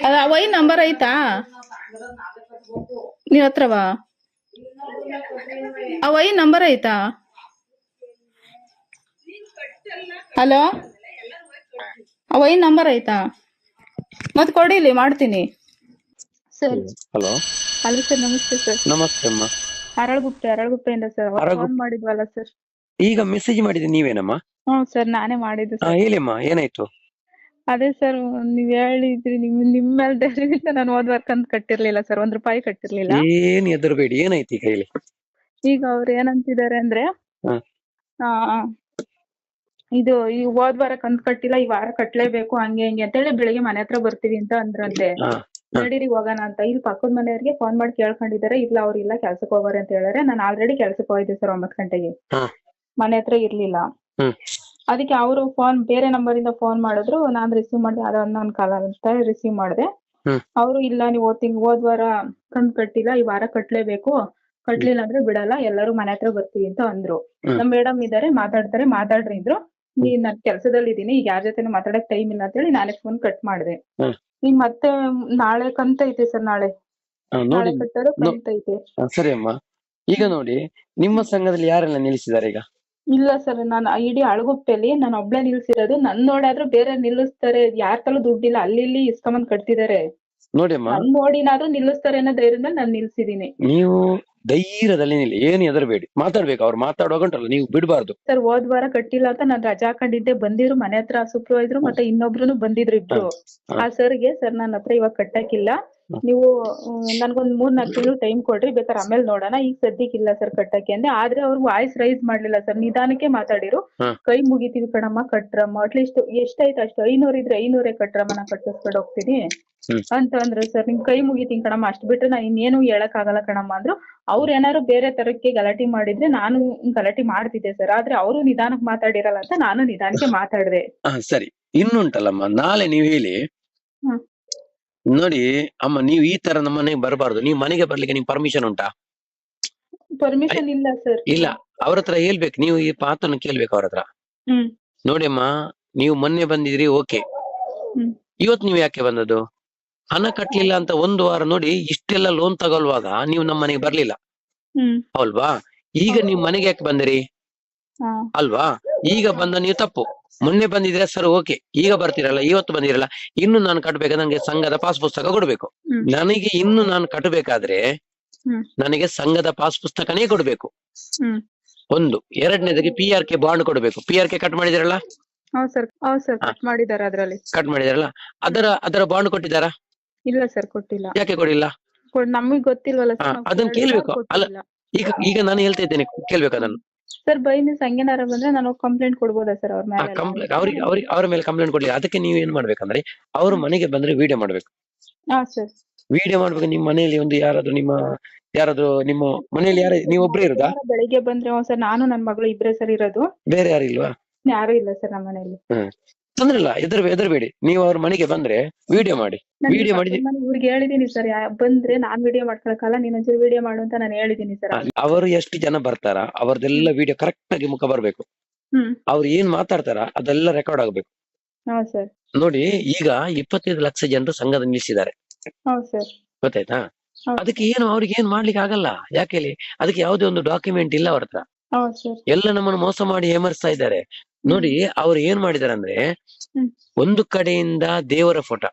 ಅದ ವೈನ್ ನಂಬರ್ ಐತಾ ನೀವ್ ಹತ್ರವಾ ಆ ವೈನ್ ನಂಬರ್ ಐತಾ ಹಲೋ ಆ ವೈನ್ ನಂಬರ್ ಐತಾ ಮತ್ ಕೊಡಿಲಿ ಮಾಡ್ತೀನಿ ಸರ್ ಹಲೋ ಹಲೋ ಸರ್ ನಮಸ್ತೆ ಸರ್ ನಮಸ್ತೆ ಅಮ್ಮ. ಅರಳಗುಪ್ಪೆಯಿಂದ ಸರ್ ಫೋನ್ ಮಾಡಿದ್ವಲ್ಲ ಸರ್ ಈಗ ಮೆಸೇಜ್ ಮಾಡಿದೆ ನೀವೇನಮ್ಮ? ಹ್ಮ್ ಸರ್ ನಾನೇ ಮಾಡಿದ್ದು ಹಾ ಸರ್ ಹೇಳಿಮ್ಮ ಏನಾಯ್ತು? ಅದೇ ಸರ್ ನೀವ್ ಹೇಳಿದ್ರಿ ನಿಮ್ ಮೇಲೆ ಧೈರ್ಯದಿಂದ ನಾನು ಹೋದ್ ವರ್ಕ್ ಅಂತ ಕಟ್ಟಿರ್ಲಿಲ್ಲ ಸರ್ ₹1 ಕಟ್ಟಿರ್ಲಿಲ್ಲ. ಏನ್ ಹೆದರ್ಬೇಡಿ, ಏನಾಯ್ತು ಈಗ ಹೇಳಿ. ಈಗ ಅವ್ರು ಏನಂತಿದ್ದಾರೆ ಅಂದ್ರೆ ಹ. ಇದು ಈ ಹೋದ್ ವಾರ ಕಂತ್ ಕಟ್ಟಿಲ್ಲ ಈ ವಾರ ಕಟ್ಲೇಬೇಕು ಹಂಗೆ ಹಿಂಗೆ ಅಂತ ಹೇಳಿ ಬೆಳಿಗ್ಗೆ ಮನೆ ಹತ್ರ ಬರ್ತೀವಿ ಅಂತ ಅಂದ್ರಂತೆ. ನಡೀರಿ ಹೋಗೋಣ ಅಂತ ಇಲ್ಲಿ ಪಕ್ಕದ ಮನೆಯವ್ರಿಗೆ ಫೋನ್ ಮಾಡಿ ಕೇಳ್ಕೊಂಡಿದ್ದಾರೆ ಇಲ್ಲ ಅವ್ರು ಇಲ್ಲ ಕೆಲ್ಸಕ್ಕೆ ಹೋಗೋರೆ ಅಂತ ಹೇಳಿದ್ರೆ ನಾನು ಆಲ್ರೆಡಿ ಕೆಲ್ಸಕ್ಕೆ ಹೋಗಿದ್ದೆ ಸರ್ 9 ಗಂಟೆಗೆ ಮನೆ ಹತ್ರ ಇರ್ಲಿಲ್ಲ. ಅದಕ್ಕೆ ಅವರು ಬೇರೆ ನಂಬರ್ ಇಂದ ಫೋನ್ ಮಾಡಿದ್ರು ನಾನ್ ರಿಸೀವ್ ಮಾಡಿದೆ ಅದು ಅನ್ನೊಂದ್ ಕಾಲ ಅಂತ ರಿಸೀವ್ ಮಾಡಿದೆ. ಅವರು ಇಲ್ಲ ನೀವು ಹೋದ್ ವಾರ ಕಂತ್ ಕಟ್ಟಿಲ್ಲ ಈ ವಾರ ಕಟ್ಲೇಬೇಕು ಕಟ್ಲಿಲ್ಲ ಅಂದ್ರೆ ಬಿಡಲ್ಲ ಎಲ್ಲರೂ ಮನೆ ಹತ್ರ ಬರ್ತೀವಿ ಅಂತ ಅಂದ್ರು. ನಮ್ ಮೇಡಮ್ ಇದಾರೆ ಮಾತಾಡ್ರಿ ಇದ್ರು ನಾನ್ ಕೆಲ್ಸದಲ್ಲಿ ಇದೀನಿ ಈಗ ಯಾರ ಜೊತೆ ಮಾತಾಡಕ್ ಟೈಮ್ ಇಲ್ಲ ಅಂತ ಹೇಳಿ ನಾಳೆ ಫೋನ್ ಕಟ್ ಮಾಡಿದೆ. ಈಗ ಮತ್ತೆ ನಾಳೆ ಕಂತ ಐತೆ ಸರ್ ನಾಳೆ ಕಟ್ಟೋದು ಕಂತ ಐತೆ. ಸರಿ ಅಮ್ಮ, ಈಗ ನೋಡಿ ನಿಮ್ಮ ಸಂಘದಲ್ಲಿ ಯಾರೆಲ್ಲ ನಿಲ್ಲಿಸಿದ್ದಾರೆ ಈಗ? ಇಲ್ಲ ಸರ್ ನಾನು ಇಡೀ ಅಳಗುಪ್ಪೆಲಿ ನಾನು ಒಬ್ಳೆ ನಿಲ್ಸಿರೋದು. ನನ್ ನೋಡಾದ್ರೂ ಬೇರೆ ನಿಲ್ಲಿಸ್ತಾರೆ ಯಾರ ತಲೂ ದುಡ್ಡಿಲ್ಲ ಅಲ್ಲಿ ಇಲ್ಲಿ ಇಸ್ಕೊಂಬಂದ್ ಕಟ್ತಿದ್ದಾರೆ. ನೋಡಿ ಅಮ್ಮ, ನನ್ ನೋಡಿನಾದ್ರೂ ನಿಲ್ಲಿಸ್ತಾರೆ ಅನ್ನೋ ಧೈರ್ಯದಲ್ಲಿ ನಾನು ನಿಲ್ಸಿದೀನಿ. ನೀವು ಧೈರ್ಯದಲ್ಲಿ ನಿಲ್ಲಿ, ಏನು ಹೆದರ್ಬೇಡಿ, ಮಾತಾಡ್ಬೇಕು. ಅವ್ರು ಮಾತಾಡುವಾಗ ಉಂಟಲ್ಲ ನೀವು ಬಿಡ್ಬಾರ್ದು. ಸರ್ ಹೋದ್ ವಾರ ಕಟ್ಟಿಲ್ಲ ಅಂತ ನಾನ್ ರಜಾ ಹಾಕೊಂಡಿದ್ದೆ. ಬಂದಿದ್ರು ಮನೆ ಹತ್ರ ಸೂಪರ್ವೈಸರ್ ಮತ್ತೆ ಇನ್ನೊಬ್ರು ಬಂದಿದ್ರು ಇಬ್ರು. ಆ ಸರ್ಗೆ ಸರ್ ನನ್ನ ಹತ್ರ ಇವಾಗ ಕಟ್ಟಕ್ಕಿಲ್ಲ, ನೀವು ನನ್ಗೊಂದ್ 3-4 ತಿಂಗಳು ಟೈಮ್ ಕೊಡ್ರಿ ಬೇಕಾದ್ರೆ ಆಮೇಲೆ ನೋಡೋಣ, ಈಗ ಸದ್ಯಕ್ಕಿಲ್ಲ ಸರ್ ಕಟ್ಟಕ್ಕೆ ಅಂದೆ. ಆದ್ರೆ ಅವ್ರು ವಾಯ್ಸ್ ರೈಸ್ ಮಾಡ್ಲಿಲ್ಲ ಸರ್, ನಿಧಾನಕ್ಕೆ ಮಾತಾಡಿರು. ಕೈ ಮುಗಿತೀವಿ ಕಣಮ್ಮ ಕಟ್ರಮ್ಮ ಅಟ್ಲೀಸ್ಟ್ ಎಷ್ಟಾಯ್ತು ಅಷ್ಟು 500 ಇದ್ರೆ 500 ಕಟ್ರಮ್ಮ ನಾ ಕಟ್ಟಿಸ್ಕೊಂಡು ಹೋಗ್ತೀನಿ ಅಂತ ಅಂದ್ರು ಸರ್. ನಿಮ್ ಕೈ ಮುಗಿತೀನಿ ಕಣಮ್ಮ ಅಷ್ಟ್ ಬಿಟ್ರೆ ನಾನು ಇನ್ನೇನು ಹೇಳಕ್ ಆಗಲ್ಲ ಕಣಮ್ಮ ಅಂದ್ರು. ಅವ್ರು ಏನಾದ್ರು ಬೇರೆ ತರಕ್ಕೆ ಗಲಾಟೆ ಮಾಡಿದ್ರೆ ನಾನು ಗಲಾಟೆ ಮಾಡ್ತಿದ್ದೆ ಸರ್, ಆದ್ರೆ ಅವರು ನಿಧಾನಕ್ಕೆ ಮಾತಾಡಿರಲ್ಲ ಅಂತ ನಾನು ನಿಧಾನಕ್ಕೆ ಮಾತಾಡ್ದೆ. ಸರಿ, ಇನ್ನುಂಟಲ್ಲಮ್ಮ ನಾಳೆ ನೀವು ಹೇಳಿ ನೋಡಿ ಅಮ್ಮ, ನೀವು ಈ ತರ ನಮ್ಮ ಮನೆಗೆ ಬರಬಾರ್ದು. ನೀವು ಮನೆಗೆ ಬರ್ಲಿಕ್ಕೆ ನಿಮ್ ಪರ್ಮಿಷನ್ ಉಂಟಾ? ಪರ್ಮಿಷನ್ ಇಲ್ಲ ಸರ್. ಇಲ್ಲ, ಅವ್ರ ಹತ್ರ ಹೇಳ್ಬೇಕು, ನೀವು ಈ ಪಾತ್ರನ ಕೇಳ್ಬೇಕು ಅವ್ರ ಹತ್ರ. ನೋಡಿ ಅಮ್ಮ, ನೀವು ಮೊನ್ನೆ ಬಂದಿದ್ರಿ ಓಕೆ, ಇವತ್ತು ನೀವು ಯಾಕೆ ಬಂದದ್ದು? ಹಣ ಕಟ್ಲಿಲ್ಲ ಅಂತ 1 ವಾರ ನೋಡಿ ಇಷ್ಟೆಲ್ಲ ಲೋನ್ ತಗೊಳ್ಳುವಾಗ ನೀವು ನಮ್ಮ ಮನೆಗೆ ಬರ್ಲಿಲ್ಲ ಅಲ್ವಾ? ಈಗ ನೀವು ಮನೆಗೆ ಯಾಕೆ ಬಂದಿರಿ ಅಲ್ವಾ? ಈಗ ಬಂದ ನೀವು ತಪ್ಪು. ಮೊನ್ನೆ ಬಂದಿದ್ರೆ ಸರ್ ಓಕೆ, ಈಗ ಬರ್ತೀರಲ್ಲ, ಇವತ್ತು ಬಂದಿರಲ್ಲ. ಇನ್ನು ನಾನು ಕಟ್ಬೇಕಾದ್ರೆ ನಂಗೆ ಸಂಘದ ಪಾಸ್ ಪುಸ್ತಕ ಕೊಡ್ಬೇಕು. ನನಗೆ ಇನ್ನು ನಾನು ಕಟ್ಟಬೇಕಾದ್ರೆ ನನಗೆ ಸಂಘದ ಪಾಸ್ ಪುಸ್ತಕನೇ ಕೊಡ್ಬೇಕು. ಒಂದು. ಎರಡನೇದಾಗಿ PRK ಬಾಂಡ್ ಕೊಡ್ಬೇಕು. PRK ಕಟ್ ಮಾಡಿದಿರಲ್ಲ? ಕಟ್ ಮಾಡಿದಾರಲ್ಲ, ಅದರ ಬಾಂಡ್ ಕೊಟ್ಟಿದ್ದಾರಾ? ಇಲ್ಲ ಸರ್ ಕೊಟ್ಟಿಲ್ಲ. ಯಾಕೆ ಕೊಡಿಲ್ಲ? ನಮಗ್ ಗೊತ್ತಿಲ್ವಲ್ಲ ಸರ್. ಅದನ್ನ ಕೇಳ್ಬೇಕು. ಅಲ್ಲ, ಈಗ ನಾನು ಹೇಳ್ತಾ ಇದ್ದೇನೆ, ಕೇಳ್ಬೇಕು ಅದನ್ನು. ಸರ್ ಬೈ ಮಿಸ್ ಹಂಗೇನಾರ ಬಂದ್ರೆ ನಾನು ಕಂಪ್ಲೇಂಟ್ ಕೊಡ್ಬೋದಾ ಸರ್ ಅವ್ರ ಮೇಲೆ? ಅವ್ರ ಮೇಲೆ ಕಂಪ್ಲೇಂಟ್ ಕೊಡ್ಲಿ. ಅದಕ್ಕೆ ನೀವು ಏನ್ ಮಾಡ್ಬೇಕಂದ್ರೆ ಅವ್ರ ಮನೆಗೆ ಬಂದ್ರೆ ವಿಡಿಯೋ ಮಾಡ್ಬೇಕು. ವಿಡಿಯೋ ಮಾಡ್ಬೇಕು. ನಿಮ್ಮ ಮನೆಯಲ್ಲಿ ಒಂದು ಯಾರಾದ್ರೂ ನಿಮ್ಮ ಮನೆಯಲ್ಲಿ ನೀವು ಒಬ್ರೇ ಇರೋದಾ? ಬೆಳಿಗ್ಗೆ ಬಂದ್ರೆ ಸರ್ ನಾನು ನನ್ ಮಗಳು ಇಬ್ರೇ ಸರ್ ಇರೋದು. ಬೇರೆ ಯಾರು ಇಲ್ವಾ? ಯಾರು ಇಲ್ಲ ಸರ್ ನಮ್ಮ ಮನೆಯಲ್ಲಿ. ತೊಂದ್ರೆ ಇಲ್ಲ, ಹೆದರ್ಬೇಡಿ. ನೀವು ಅವ್ರ ಮನೆಗೆ ಬಂದ್ರೆ ವಿಡಿಯೋ ಮಾಡಿ. ವಿಡಿಯೋ ಮಾಡಿ ಇವ್ರಿಗೆ ಹೇಳಿದೀನಿ ಸರ್, ಬಂದ್ರೆ ನಾನ್ ವಿಡಿಯೋ ಮಾಡ್ಕೊಳಕಲ್ಲ, ನೀನ್ ಒಂಚೂರು ವಿಡಿಯೋ ಮಾಡು ಅಂತ ನಾನು ಹೇಳಿದೀನಿ ಸರ್. ಅವರು ಎಷ್ಟು ಜನ ಬರ್ತಾರ ಅವ್ರದೆಲ್ಲ ವಿಡಿಯೋ ಕರೆಕ್ಟ್ ಆಗಿ ಮುಖ ಬರ್ಬೇಕು. ಅವ್ರು ಏನ್ ಮಾತಾಡ್ತಾರ ಅದೆಲ್ಲ ರೆಕಾರ್ಡ್ ಆಗ್ಬೇಕು. ಹೌದು ಸರ್. ನೋಡಿ ಈಗ 25 ಲಕ್ಷ ಜನರು ಸಂಘದ ನಿಲ್ಲಿಸಿದ್ದಾರೆ, ಹೌದು ಸರ್. ಗೊತ್ತಾಯ್ತಾ? ಹೌದು. ಅದಕ್ಕೆ ಏನು ಅವ್ರಿಗೆ ಏನ್ ಮಾಡ್ಲಿಕ್ಕೆ ಆಗಲ್ಲ. ಯಾಕೆ ಹೇಳಿ? ಅದಕ್ಕೆ ಯಾವುದೇ ಒಂದು ಡಾಕ್ಯುಮೆಂಟ್ ಇಲ್ಲ ಅವ್ರ ಹತ್ರ. ಹೌದು ಸರ್. ಎಲ್ಲ ನಮ್ಮನ್ನು ಮೋಸ ಮಾಡಿ ಏಮರ್ಸ್ತಾ ಇದ್ದಾರೆ. ನೋಡಿ ಅವ್ರು ಏನ್ ಮಾಡಿದಾರೆ ಅಂದ್ರೆ, ಹ್ಮ್. ಒಂದು ಕಡೆಯಿಂದ ದೇವರ ಫೋಟೋ,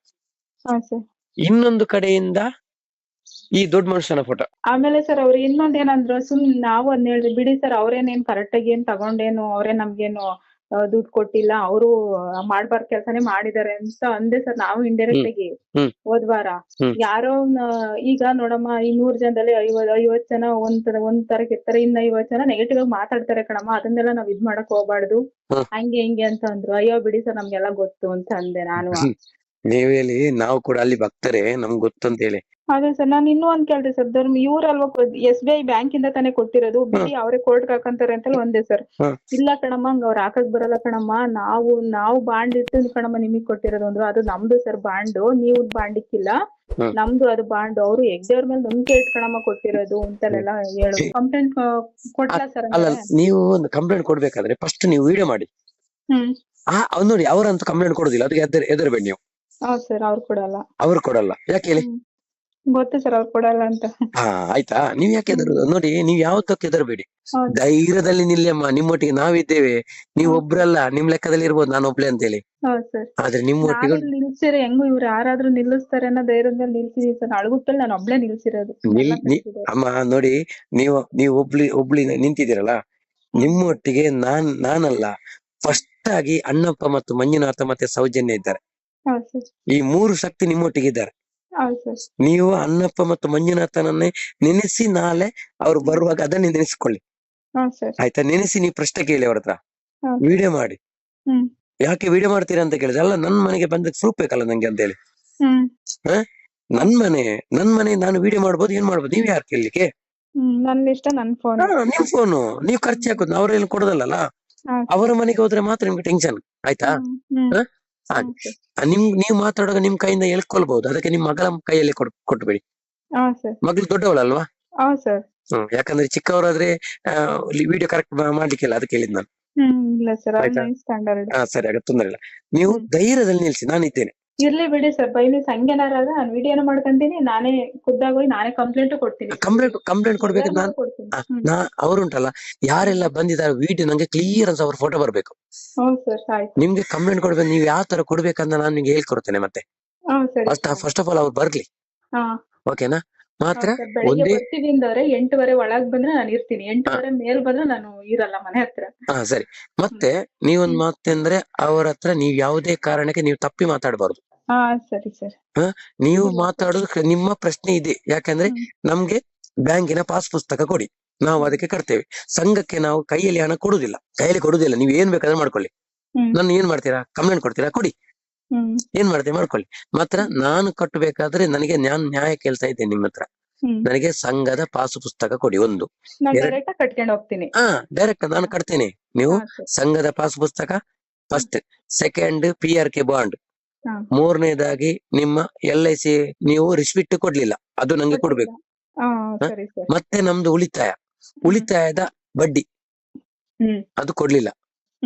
ಹೌದು ಸರ್. ಇನ್ನೊಂದು ಕಡೆಯಿಂದ ಈ ದೊಡ್ಡ ಮನುಷ್ಯನ ಫೋಟೋ. ಆಮೇಲೆ ಸರ್ ಅವ್ರು ಇನ್ನೊಂದ್ ಏನಂದ್ರು, ನಾವು ಅದ್ನ ಹೇಳಿದ್ವಿ ಬಿಡಿ ಸರ್, ಅವ್ರೇನೇನ್ ಕರೆಕ್ಟ್ ಆಗಿ ಏನ್ ತಗೊಂಡೇನು, ಅವ್ರೇ ನಮ್ಗೇನು ದುಡ್ಡು ಕೊಟ್ಟಿಲ್ಲ, ಅವರು ಮಾಡ್ಬಾರ್ದ ಕೆಲ್ಸನೇ ಮಾಡಿದಾರೆ ಅಂತ ಅಂದೆ ಸರ್ ನಾವು ಇಂಡೈರೆಕ್ಟ್ ಆಗಿ. ಹ್ಮ್. ಹೋದ್ ವಾರ ಹ್ಮ್. ಯಾರೋ ಈಗ ನೋಡಮ್ಮ, ಈ 100 ಜನದಲ್ಲಿ 50 ಜನ ಒಂದ್ ತರಕ್ ಇರ್ತಾರೆ, ಇನ್ನ 50 ಜನ ನೆಗೆಟಿವ್ ಆಗಿ ಮಾತಾಡ್ತಾರೆ ಕಣಮ್ಮ, ಅದನ್ನೆಲ್ಲ ನಾವ್ ಇದ್ ಮಾಡಕ್ ಹೋಗ್ಬಾರ್ದು, ಹ್ಮ್. ಹಂಗೆ ಹಿಂಗೆ ಅಂತ ಅಂದ್ರು. ಅಯ್ಯೋ ಬಿಡಿ ಸರ್, ನಮ್ಗೆಲ್ಲ ಗೊತ್ತು ಅಂತ ಅಂದೆ ನಾನು. ನೀವ್ ಹೇಳಿ, ನಾವು ಕೂಡ ಅಲ್ಲಿ ಭಕ್ತರೆ, ನಮ್ಗ್ ಗೊತ್ತು ಅಂತ ಹೇಳಿ. ಅದೇ ಸರ್, ನಾನು ಇನ್ನೂ ಒಂದ್ ಕೇಳ್ದೆ ಸರ್, ಇವ್ರಲ್ವಾ SBI ಬ್ಯಾಂಕ್ ಇಂದ ತಾನೇ ಕೊಟ್ಟಿರೋದು, ಬಿಡಿ ಅವರೇ ಕೋರ್ಟ್ ಹಾಕಂತಾರೆ ಅಂತ ಒಂದೇ ಸರ್. ಹ್ಮ್. ಇಲ್ಲ ಕಣಮ್ಮ, ಹಂಗ ಅವ್ರು ಹಾಕಕ್ ಬರಲ್ಲ ಕಣಮ್ಮ, ನಾವು ಬಾಂಡ್ ಇಟ್ಟು ಕಣಮ್ಮ ನಿಮಗ್ ಕೊಟ್ಟಿರೋದು ಅಂದ್ರು. ಅದು ನಮ್ದು ಸರ್ ಬಾಂಡು, ನೀವು ಬಾಂಡ್ ಇಕ್ಕಿಲ್ಲ, ಹ್ಮ್. ನಮ್ದು ಅದು ಬಾಂಡು. ಅವ್ರು ಹೆಗ್ಡೆಯವ್ರ ಮೇಲೆ ನಂಬಿಕೆ ಇಟ್ಟು ಕಣಮ್ಮ ಕೊಟ್ಟಿರೋದು ಅಂತೆಲ್ಲ ಹೇಳು. ಕಂಪ್ಲೇಂಟ್ ಕೊಟ್ಲಾ ಸರ್? ಅಲ್ಲ, ನೀವು ಒಂದು ಕಂಪ್ಲೇಂಟ್ ಕೊಡ್ಬೇಕಾದ್ರೆ ಫಸ್ಟ್ ನೀವು ವಿಡಿಯೋ ಮಾಡಿ. ಹ್ಮ್. ಅವ್ರು ನೋಡಿ, ಅವರಂತೂ ಕಂಪ್ಲೇಂಟ್ ಕೊಡೋದಿಲ್ಲ, ಅದಕ್ಕೆ ಎದರ್ಬೇಡಿ ನೀವು. ಹೌದ್ ಸರ್, ಅವ್ರು ಕೊಡಲ್ಲ. ಅವ್ರು ಕೊಡಲ್ಲ, ಯಾಕೆ ಹೇಳಿ? ಗೊತ್ತು ಸರ್, ಅವ್ರು ಕೊಡಲ್ಲ ಅಂತ. ಆಯ್ತಾ? ನೀವ್ ಯಾಕೆ ಎದುರುದು? ನೋಡಿ, ನೀವ್ ಯಾವತ್ತಕ್ಕೆ ಎದರ್ಬೇಡಿ, ಹೌದು. ಧೈರ್ಯದಲ್ಲಿ ನಿಲ್ಲಮ್ಮ. ನಿಮ್ಮೊಟ್ಟಿಗೆ ನಾವಿದ್ದೇವೆ, ನೀವ್ ಒಬ್ರಲ್ಲ, ನಿಮ್ ಲೆಕ್ಕದಲ್ಲಿ ಇರ್ಬೋದು ನಾನು ಒಬ್ಳೆ ಅಂತೇಳಿ. ಹೌದ್ ಸರ್. ಆದ್ರೆ ನಿಮ್ಮೊಟ್ಟಿಗೆ ನಿಲ್ಸಿರಿ, ಹೆಂಗು ಇವ್ರು ಯಾರಾದ್ರೂ ನಿಲ್ಲಿಸ್ತಾರೆ ಅನ್ನೋ ಧೈರ್ಯದ ಮೇಲೆ ನಿಲ್ಸಿದೀವಿ ಸರ್. ಅಳಗುಪ್ಪಲ್ಲಿ ನಾನು ಒಬ್ಳೆ ನಿಲ್ಸಿರೋದು. ಅಮ್ಮ ನೋಡಿ, ನೀವು ಒಬ್ಳಿ ನಿಂತಿದ್ದೀರಲ್ಲ, ನಿಮ್ಮೊಟ್ಟಿಗೆ ನಾನಲ್ಲ, ಫಸ್ಟ್ ಆಗಿ ಅಣ್ಣಪ್ಪ ಮತ್ತು ಮಂಜುನಾಥ ಮತ್ತೆ ಸೌಜನ್ಯ ಇದ್ದಾರೆ. ಹೌದು ಸರ್. ಈ 3 ಶಕ್ತಿ ನಿಮ್ಮೊಟ್ಟಿಗೆ ಇದ್ದಾರೆ. ಹೌದು ಸರ್. ನೀವು ಅಣ್ಣಪ್ಪ ಮತ್ತು ಮಂಜುನಾಥನನ್ನೇ ನೆನೆಸಿ, ನಾಳೆ ಅವ್ರು ಬರುವಾಗ ಅದನ್ನೇ ನೆನೆಸ್ಕೊಳ್ಳಿ, ಹೌದು ಸರ್. ಆಯ್ತಾ? ನೆನೆಸಿ ನೀವು ಪ್ರಶ್ನೆ ಕೇಳಿ ಅವ್ರ ಹತ್ರ, ಹೌದು. ವಿಡಿಯೋ ಮಾಡಿ. ಹ್ಮ್. ಯಾಕೆ ವಿಡಿಯೋ ಮಾಡ್ತೀರಾ ಅಂತ ಕೇಳಿದ್ರೆ, ಅಲ್ಲ ನನ್ ಮನೆಗೆ ಬಂದಕ್ಕೆ ಪ್ರೂಫ್ ಬೇಕಲ್ಲ ನಂಗೆ ಅಂತ ಹೇಳಿ. ಹ್ಮ್. ನನ್ ಮನೆ ನಾನು ವಿಡಿಯೋ ಮಾಡ್ಬೋದು, ಏನ್ ಮಾಡ್ಬೋದು, ನೀವ್ ಯಾರು ಕೇಳಲಿಕ್ಕೆ? ನನ್ ಇಷ್ಟ, ನನ್ ಫೋನ್. ನಿಮ್ ಫೋನು, ನೀವ್ ಖರ್ಚು ಹಾಕೋದು, ಅವ್ರೇನು ಕೊಡೋದಲ್ಲ. ಅವರ ಮನೆಗೆ ಹೋದ್ರೆ ಮಾತ್ರ ನಿಮ್ಗೆ ಟೆನ್ಷನ್, ಆಯ್ತಾ? ನೀವ್ ಮಾತಾಡುವಾಗ ನಿಮ್ ಕೈಯಿಂದ ಎಳ್ಕೊಳ್ಬಹುದು, ಅದಕ್ಕೆ ನಿಮ್ ಮಗಳ ಕೈಯಲ್ಲಿ ಕೊಟ್ಬೇಡಿ. ಮಗಳು ದೊಡ್ಡವಳಲ್ವಾ? ಯಾಕಂದ್ರೆ ಚಿಕ್ಕವರಾದ್ರೆ ವಿಡಿಯೋ ಕರೆಕ್ಟ್ ಮಾಡ್ಲಿಕ್ಕಿಲ್ಲ, ಅದಕ್ಕೆ ಹೇಳಿದ್ ನಾನು. ಸರಿ, ಆಗ ತೊಂದ್ರೆ ಇಲ್ಲ. ನೀವು ಧೈರ್ಯದಲ್ಲಿ ನಿಲ್ಸಿ, ನಾನಿದ್ದೇನೆ. ಇರ್ಲಿ ಬಿಡಿ ಸರ್, ಬೈಲಿ ಸಂಗೇನಾರ ನಾನು ವಿಡಿಯೋನ ಮಾಡ್ಕೊಂತೀನಿ, ನಾನೇ ಖುದ್ದಾಗಿ ಹೋಗಿ ನಾನೇ ಕಂಪ್ಲೇಂಟ್ ಕೊಡ್ತೀನಿ. ಕಂಪ್ಲೇಂಟ್ ಕೊಡ್ಬೇಕು. ಅವ್ರುಂಟಲ್ಲ, ಯಾರೆಲ್ಲ ಬಂದಿದ್ದಾರೆ ವಿಡಿಯೋ ನಂಗೆ ಕ್ಲಿಯರ್ ಅಂತ ಅವ್ರ ಫೋಟೋ ಬರ್ಬೇಕು. ನಿಮ್ಗೆ ಕಂಪ್ಲೇಂಟ್ ಕೊಡ್ಬೇಕು, ನೀವ್ ಯಾವ ತರ ಕೊಡ್ಬೇಕಂತ ನಾನು ನಿಮ್ಗೆ ಹೇಳ್ಕೊಡ್ತೇನೆ. ಮತ್ತೆ ಫಸ್ಟ್ ಆಫ್ ಆಲ್ ಅವ್ರು ಬರ್ಲಿ, ಓಕೆನಾ? ಮಾತ್ರ ಒಂದೇ 8:30 ಒಳಗ್ ಬಂದ್ರೆ ನಾನು ಇರ್ತೀನಿ, 8:30 ಮೇಲ್ ಬಂದ್ರೆ ನಾನು ಇರಲ್ಲ ಮನೆ ಹತ್ರ. ಸರಿ. ಮತ್ತೆ ನೀವೊಂದ್ ಮಾತಂದ್ರೆ, ಅವ್ರ ಹತ್ರ ನೀವ್ ಯಾವುದೇ ಕಾರಣಕ್ಕೆ ನೀವು ತಪ್ಪಿ ಮಾತಾಡಬಾರ್ದು. ಸರಿ ಸರ್. ನೀವು ಮಾತಾಡೋದು ನಿಮ್ಮ ಪ್ರಶ್ನೆ ಇದೆ, ಯಾಕಂದ್ರೆ ನಮ್ಗೆ ಬ್ಯಾಂಕಿನ ಪಾಸ್ ಪುಸ್ತಕ ಕೊಡಿ, ನಾವು ಅದಕ್ಕೆ ಕಟ್ತೇವೆ. ಸಂಘಕ್ಕೆ ನಾವು ಕೈಯಲ್ಲಿ ಹಣ ಕೊಡುದಿಲ್ಲ, ನೀವ್ ಏನ್ ಬೇಕಾದ್ರೆ ಮಾಡ್ಕೊಳ್ಳಿ. ನನ್ನ ಏನ್ ಮಾಡ್ತೀರಾ? ಕಂಪ್ಲೇಂಟ್ ಕೊಡ್ತೀರಾ? ಕೊಡಿ. ಏನ್ ಮಾಡ್ತೀವಿ ಮಾಡ್ಕೊಳ್ಳಿ. ಮಾತ್ರ ನಾನು ಕಟ್ಟಬೇಕಾದ್ರೆ ನನಗೆ ನಾನು ನ್ಯಾಯ ಕೇಳ್ತಾ ಇದ್ದೇನೆ ನಿಮ್ಮ ಹತ್ರ. ನನಗೆ ಸಂಘದ ಪಾಸು ಪುಸ್ತಕ ಕೊಡಿ. ಒಂದು ಡೈರೆಕ್ಟ್ ನಾನು ಕಟ್ತೇನೆ. ನೀವು ಸಂಘದ ಪಾಸು ಪುಸ್ತಕ ಫಸ್ಟ್, ಸೆಕೆಂಡ್ PRK ಬಾಂಡ್, ಮೂರನೇದಾಗಿ ನಿಮ್ಮ LIC ನೀವು ರಿಸಿಪ್ಟ್ ಕೊಡ್ಲಿಲ್ಲ, ಅದು ನಂಗೆ ಕೊಡ್ಬೇಕು. ಮತ್ತೆ ನಮ್ದು ಉಳಿತಾಯದ ಬಡ್ಡಿ ಅದು ಕೊಡ್ಲಿಲ್ಲ.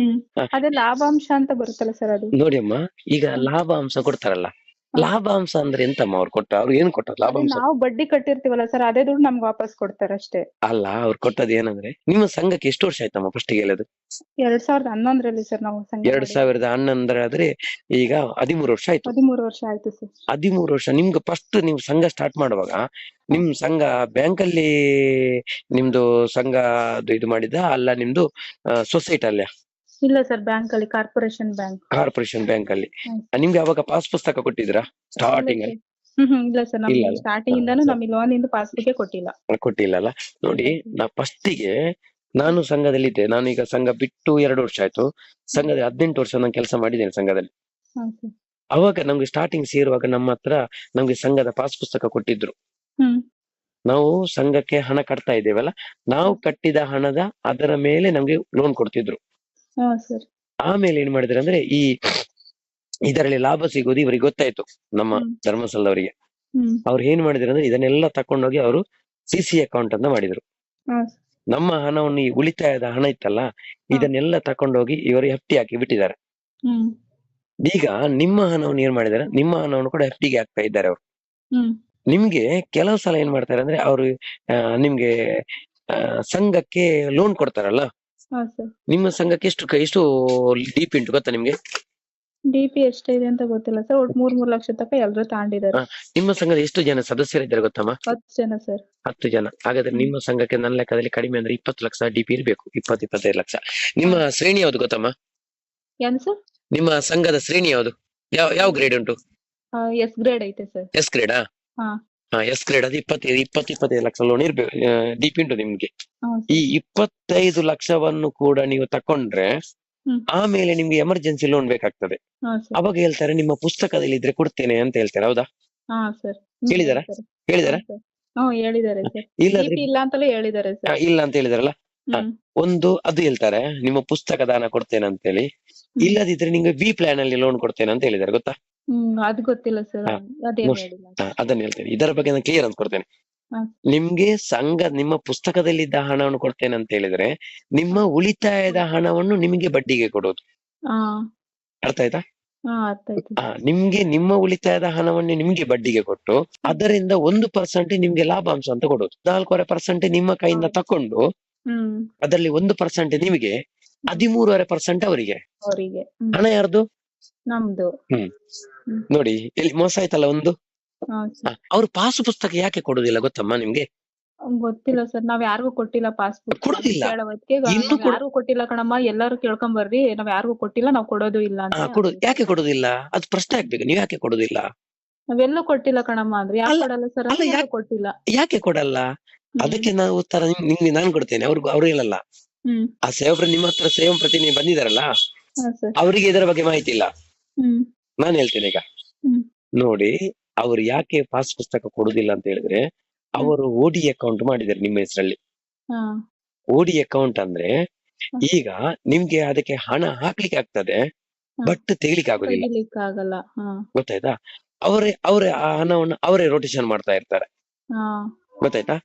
ಅದೇ ಲಾಭಾಂಶ ಅಂತ ಬರುತ್ತಲ್ಲ ಸರ್, ಅದು ನೋಡಿ ಅಮ್ಮ. ಈಗ ಲಾಭಾಂಶ ಕೊಡ್ತಾರಲ್ಲ, ಲಾಭಾಂಶ ಅಂದ್ರೆ ಎಂತಮ್ಮ? ಅವ್ರು ಏನ್ ಕೊಟ್ಟಾರ ಲಾಭಾಂಶ? ನಾವು ಬಡ್ಡಿ ಕಟ್ಟಿರ್ತೀವಲ್ಲ ಸರ್, ಅದೇ ದುಡ್ಡು ನಮ್ಗೆ ವಾಪಸ್ ಕೊಡ್ತಾರೆ ಅಷ್ಟೇ. ಅಲ್ಲ, ಅವ್ರು ಕೊಟ್ಟದ್ ಏನಂದ್ರೆ, ನಿಮ್ಮ ಸಂಘಕ್ಕೆ ಎಷ್ಟು ವರ್ಷ ಆಯ್ತಮ್ಮ ಫಸ್ಟ್ ಹೇಳೋದು? 2011ರಲ್ಲಿ ಸರ್ ನಾವು ಸಂಘ. 2011 ಆದ್ರೆ ಈಗ 13 ವರ್ಷ ಆಯ್ತು. 13 ವರ್ಷ ಆಯ್ತು ಸರ್. 13 ವರ್ಷ. ನಿಮ್ಗೆ ಫಸ್ಟ್ ನೀವು ಸಂಘ ಸ್ಟಾರ್ಟ್ ಮಾಡುವಾಗ ನಿಮ್ ಸಂಘ ಬ್ಯಾಂಕಲ್ಲಿ ನಿಮ್ದು ಸಂಘ ಇದು ಮಾಡಿದ ಅಲ್ಲ, ನಿಮ್ದು ಸೊಸೈಟಿ ಅಲ್ಲ? ಇಲ್ಲ ಸರ್, ಬ್ಯಾಂಕ್ ಅಲ್ಲಿ, ಕಾರ್ಪೊರೇಷನ್ ಬ್ಯಾಂಕ್ ಅಲ್ಲಿ. ನಿಮ್ಗೆ ಅವಾಗ ಪಾಸ್ ಪುಸ್ತಕ ಕೊಟ್ಟಿದ್ರಾ ಸ್ಟಾರ್ಟಿಂಗ್ ಅಲ್ಲಿ? ಇಲ್ಲ ಸರ್, ನಮ್ಗೆ ಸ್ಟಾರ್ಟಿಂಗ್ ಇಂದಾನು ನಮಗೆ ಲೋನ್ ಇಂದ ಪಾಸ್ಬುಕ್ ಕೊಟ್ಟಿಲ್ಲ. ನೋಡಿ, ನಾ ಫಸ್ಟಿಗೆ ನಾನು ಸಂಘದಲ್ಲಿ ಇದ್ದೆ. ನಾನು ಈಗ ಸಂಘ ಬಿಟ್ಟು 2 ವರ್ಷ ಆಯ್ತು. ಸಂಘದ 18 ವರ್ಷ ನಾನು ಕೆಲಸ ಮಾಡಿದ್ದೇನೆ ಸಂಘದಲ್ಲಿ. ಅವಾಗ ನಮ್ಗೆ ಸ್ಟಾರ್ಟಿಂಗ್ ಸೇರುವಾಗ ನಮ್ಮ ಹತ್ರ ನಮ್ಗೆ ಸಂಘದ ಪಾಸ್ ಪುಸ್ತಕ ಕೊಟ್ಟಿದ್ರು. ನಾವು ಸಂಘಕ್ಕೆ ಹಣ ಕಟ್ತಾ ಇದ್ದೇವಲ್ಲ, ನಾವು ಕಟ್ಟಿದ ಹಣದ ಅದರ ಮೇಲೆ ನಮ್ಗೆ ಲೋನ್ ಕೊಡ್ತಿದ್ರು. ಆಮೇಲೆ ಏನ್ ಮಾಡಿದ್ರೆ ಅಂದ್ರೆ, ಇದರಲ್ಲಿ ಲಾಭ ಸಿಗೋದು ಇವರಿಗೆ ಗೊತ್ತಾಯ್ತು, ನಮ್ಮ ಧರ್ಮಸ್ಥಳದವರಿಗೆ. ಅವ್ರು ಏನ್ ಮಾಡಿದ್ರು ಅಂದ್ರೆ, ಇದನ್ನೆಲ್ಲ ತಕೊಂಡೋಗಿ ಅವರು CC ಅಕೌಂಟ್ ಅಂತ ಮಾಡಿದ್ರು. ನಮ್ಮ ಹಣವನ್ನು, ಈ ಉಳಿತಾಯದ ಹಣ ಇತ್ತಲ್ಲ, ಇದನ್ನೆಲ್ಲ ತಕೊಂಡೋಗಿ ಇವರು FD ಹಾಕಿ ಬಿಟ್ಟಿದ್ದಾರೆ. ಈಗ ನಿಮ್ಮ ಹಣವನ್ನು ಏನ್ ಮಾಡಿದಾರೆ, ನಿಮ್ಮ ಹಣವನ್ನು ಕೂಡ FD ಗೆ ಹಾಕ್ತಾ ಇದ್ದಾರೆ ಅವರು. ಹ್ಮ್ ನಿಮ್ಗೆ ಕೆಲವು ಸಲ ಏನ್ ಮಾಡ್ತಾರೆ ಅಂದ್ರೆ ಅವರು ನಿಮ್ಗೆ ಸಂಘಕ್ಕೆ ಲೋನ್ ಕೊಡ್ತಾರಲ್ಲ, ಹಾ ಸರ್. ನಿಮ್ಮ ಸಂಘಕ್ಕೆ ಎಷ್ಟು ಡೀಪ್ ಉಂಟು ಗೊತ್ತಾ ನಿಮ್ಗೆ? DP ಎಷ್ಟಿದೆ ಅಂತ ಗೊತ್ತಿಲ್ಲ ಸರ್, ಒಟ್ಟು 3 ಲಕ್ಷ ತನಕ ಎಲ್ರು ತಗೊಂಡಿದ್ದಾರೆ. ನಿಮ್ಮ ಸಂಘದ ಎಷ್ಟು ಜನ ಸದಸ್ಯರಿದ್ದಾರೆ ಗೊತ್ತಮ್ಮ? 10 ಜನ ಸರ್. 10 ಜನ. ಹಾಗಾದ್ರೆ ನಿಮ್ಮ ಸಂಘಕ್ಕೆ ನನ್ನ ಲೆಕ್ಕದಲ್ಲಿ ಕಡಿಮೆ ಅಂದ್ರೆ 20 ಲಕ್ಷ DP ಇರ್ಬೇಕು, 25 ಲಕ್ಷ. ನಿಮ್ಮ ಶ್ರೇಣಿ ಯಾವ್ದು ಗೊತ್ತಮ್ಮ? ಏನ್ ಸರ್? ನಿಮ್ಮ ಸಂಘದ ಶ್ರೇಣಿ ಯಾವ್ದು? ಯಾವ ಗ್ರೇಡ್ ಉಂಟು? ಎಸ್ ಗ್ರೇಡ್ ಐತೆ ಸರ್. ಎಸ್ ಗ್ರೇಡಾ? ಹಾ. ಎಸ್ ಗ್ರೇಡ್ ಅದು 25 ಲಕ್ಷ ಲೋನ್ ಇರ್ಬೇಕು, DP ಉಂಟು ನಿಮ್ಗೆ. ಹಾ ಈ 25 ಲಕ್ಷವನ್ನು ಕೂಡ ನೀವು ತಕೊಂಡ್ರೆ ಹ್ಮ್. ಆಮೇಲೆ ನಿಮ್ಗೆ ಎಮರ್ಜೆನ್ಸಿ ಲೋನ್ ಬೇಕಾಗ್ತದೆ. ಹಾ ಸರ್. ಅವಾಗ ಹೇಳ್ತಾರೆ ನಿಮ್ಮ ಪುಸ್ತಕದಲ್ಲಿ ಇದ್ರೆ ಕೊಡ್ತೇನೆ ಅಂತ ಹೇಳ್ತಾರೆ, ಹೌದಾ? ಹಾ ಸರ್. ಹೇಳಿದಾರಾ? ಹೇಳಿದಾರಾ? ಹ್ಮ್, ಹೇಳಿದ್ದಾರೆ ಸರ್. ಇಲ್ಲಾದ್ರೆ DP ಇಲ್ಲ ಅಂತಲೇ ಹೇಳಿದ್ದಾರೆ ಸರ್. ಇಲ್ಲ ಅಂತ ಹೇಳಿದಾರಲ್ಲ. ಹ್ಮ್. ಒಂದು ಅದು ಹೇಳ್ತಾರೆ ನಿಮ್ಮ ಪುಸ್ತಕ ದಾನ ಕೊಡ್ತೇನೆ ಅಂತ ಹೇಳಿ, ಇಲ್ಲದಿದ್ರೆ ನಿಮ್ಗೆ B ಪ್ಲಾನ್ ಅಲ್ಲಿ ಲೋನ್ ಕೊಡ್ತೇನೆ ಅಂತ ಹೇಳಿದ್ದಾರೆ, ಗೊತ್ತಾ? ಅದ್ ಗೊತ್ತಿಲ್ಲ ಸರ್. ಹಾ. ಅದೇನು ನೋಡಿ. ಹೇಳಿಲ್ಲ. ಅದನ್ನ ಹೇಳ್ತೇನೆ, ಇದರ ಬಗ್ಗೆ ನಾನು ಕ್ಲಿಯರ್ ಅಂತ ಕೊಡ್ತೇನೆ. ಹಾ. ನಿಮ್ಗೆ ಸಂಘ ನಿಮ್ಮ ಪುಸ್ತಕದಲ್ಲಿದ್ದ ಹಣವನ್ನು ಕೊಡ್ತೇನೆ ಅಂತ ಹೇಳಿದ್ರೆ ನಿಮ್ಮ ಉಳಿತಾಯದ ಹಣವನ್ನು ನಿಮಗೆ ಬಡ್ಡಿಗೆ ಕೊಡೋದು. ಹಾ. ಅರ್ಥ ಆಯ್ತಾ? ಹಾ, ಅರ್ಥ ಆಯ್ತು. ನಿಮ್ಗೆ ನಿಮ್ಮ ಉಳಿತಾಯದ ಹಣವನ್ನು ನಿಮ್ಗೆ ಬಡ್ಡಿಗೆ ಕೊಟ್ಟು ಅದರಿಂದ 1% ನಿಮ್ಗೆ ಲಾಭಾಂಶ ಅಂತ ಕೊಡೋದು. 4.5% ನಿಮ್ಮ ಕೈಯಿಂದ ತಕೊಂಡು ಹ್ಮ್. ಅದರಲ್ಲಿ 1% ನಿಮಗೆ, 13.5% ಅವರಿಗೆ. ಅವರಿಗೆ. ಹಣ ಯಾರ್ದು? ನಮ್ದು. ನೋಡಿ ಇಲ್ಲಿ ಮೋಸ ಆಯ್ತಲ್ಲ ಒಂದು. ಹಾ ಸರ್. ಅವ್ರು ಪಾಸು ಪುಸ್ತಕ ಯಾಕೆ ಕೊಡುದಿಲ್ಲ ಗೊತ್ತಮ್ಮ ನಿಮ್ಗೆ? ಗೊತ್ತಿಲ್ಲ ಸರ್, ನಾವ್ ಯಾರಿಗೂ ಕೊಟ್ಟಿಲ್ಲ ಪಾಸ್ಬುಕ್. ಕೊಡುದಿಲ್ಲ. ಇನ್ನು ಯಾರಿಗೂ ಕೊಟ್ಟಿಲ್ಲ ಕಣಮ್ಮ, ಎಲ್ಲಾರು ಕೇಳ್ಕೊಂಡ್ ಬರ್ರಿ, ನಾವ್ ಯಾರಿಗೂ ಕೊಟ್ಟಿಲ್ಲ, ನಾವ್ ಕೊಡೋದು ಇಲ್ಲ ಅಂತ. ಯಾಕೆ ಕೊಡುದಿಲ್ಲ? ಅದು ಪ್ರಶ್ನೆ ಆಗ್ಬೇಕು, ನೀವ್ ಯಾಕೆ ಕೊಡುದಿಲ್ಲ? ನಾವೆಲ್ಲೂ ಕೊಟ್ಟಿಲ್ಲ ಕಣಮ್ಮ ಅಂದ್ರೆ ಯಾಕೆ ಅಲ್ಲ, ಕೊಡಲ್ಲ ಸರ್? ಅಲ್ಲ, ಯಾಕೆ ಕೊಟ್ಟಿಲ್ಲ. ಯಾಕೆ ಕೊಡಲ್ಲ? ಅದಕ್ಕೆ ನಾವು ಉತ್ತರ ನಿಮ್ಗೆ ನಾನು ಕೊಡ್ತೇನೆ, ಅವ್ರು ಹೇಳಲ್ಲ. ಹ್ಮ್. ಆ ಸೇವಕರು ನಿಮ್ಮ ಹತ್ರ ಸೇವಾ ಪ್ರತಿನಿಧಿ ಬಂದಿದಾರಲ್ಲ, ಹಾ ಸರ್. ಅವರಿಗೆ ಇದರ ಬಗ್ಗೆ ಮಾಹಿತಿ ಇಲ್ಲ. ಹ್ಮ್. ನಾನು ಹೇಳ್ತೇನೆ ಈಗ. ಹ್ಮ್. ನೋಡಿ, ಅವ್ರು ಯಾಕೆ ಪಾಸ್ ಪುಸ್ತಕ ಕೊಡುದಿಲ್ಲ ಅಂತ ಹೇಳಿದ್ರೆ ಅವರು OD ಅಕೌಂಟ್ ಮಾಡಿದ್ದಾರೆ ನಿಮ್ಮ ಹೆಸರಲ್ಲಿ. ಹಾ. OD ಅಕೌಂಟ್ ಅಂದ್ರೆ ಈಗ ನಿಮ್ಗೆ ಅದಕ್ಕೆ ಹಣ ಹಾಕ್ಲಿಕ್ಕೆ ಆಗ್ತದೆ, ಬಟ್ ತೆಗಿಲಿಕ್ಕೆ ಆಗುದಿಲ್ಲ. ಆಗಲ್ಲ. ಹಾ. ಗೊತ್ತಾಯ್ತಾ? ಅವರೇ ಆ ಹಣವನ್ನು ಅವರೇ ರೊಟೇಷನ್ ಮಾಡ್ತಾ ಇರ್ತಾರೆ. ಹಾ. ಗೊತ್ತಾಯ್ತಾ?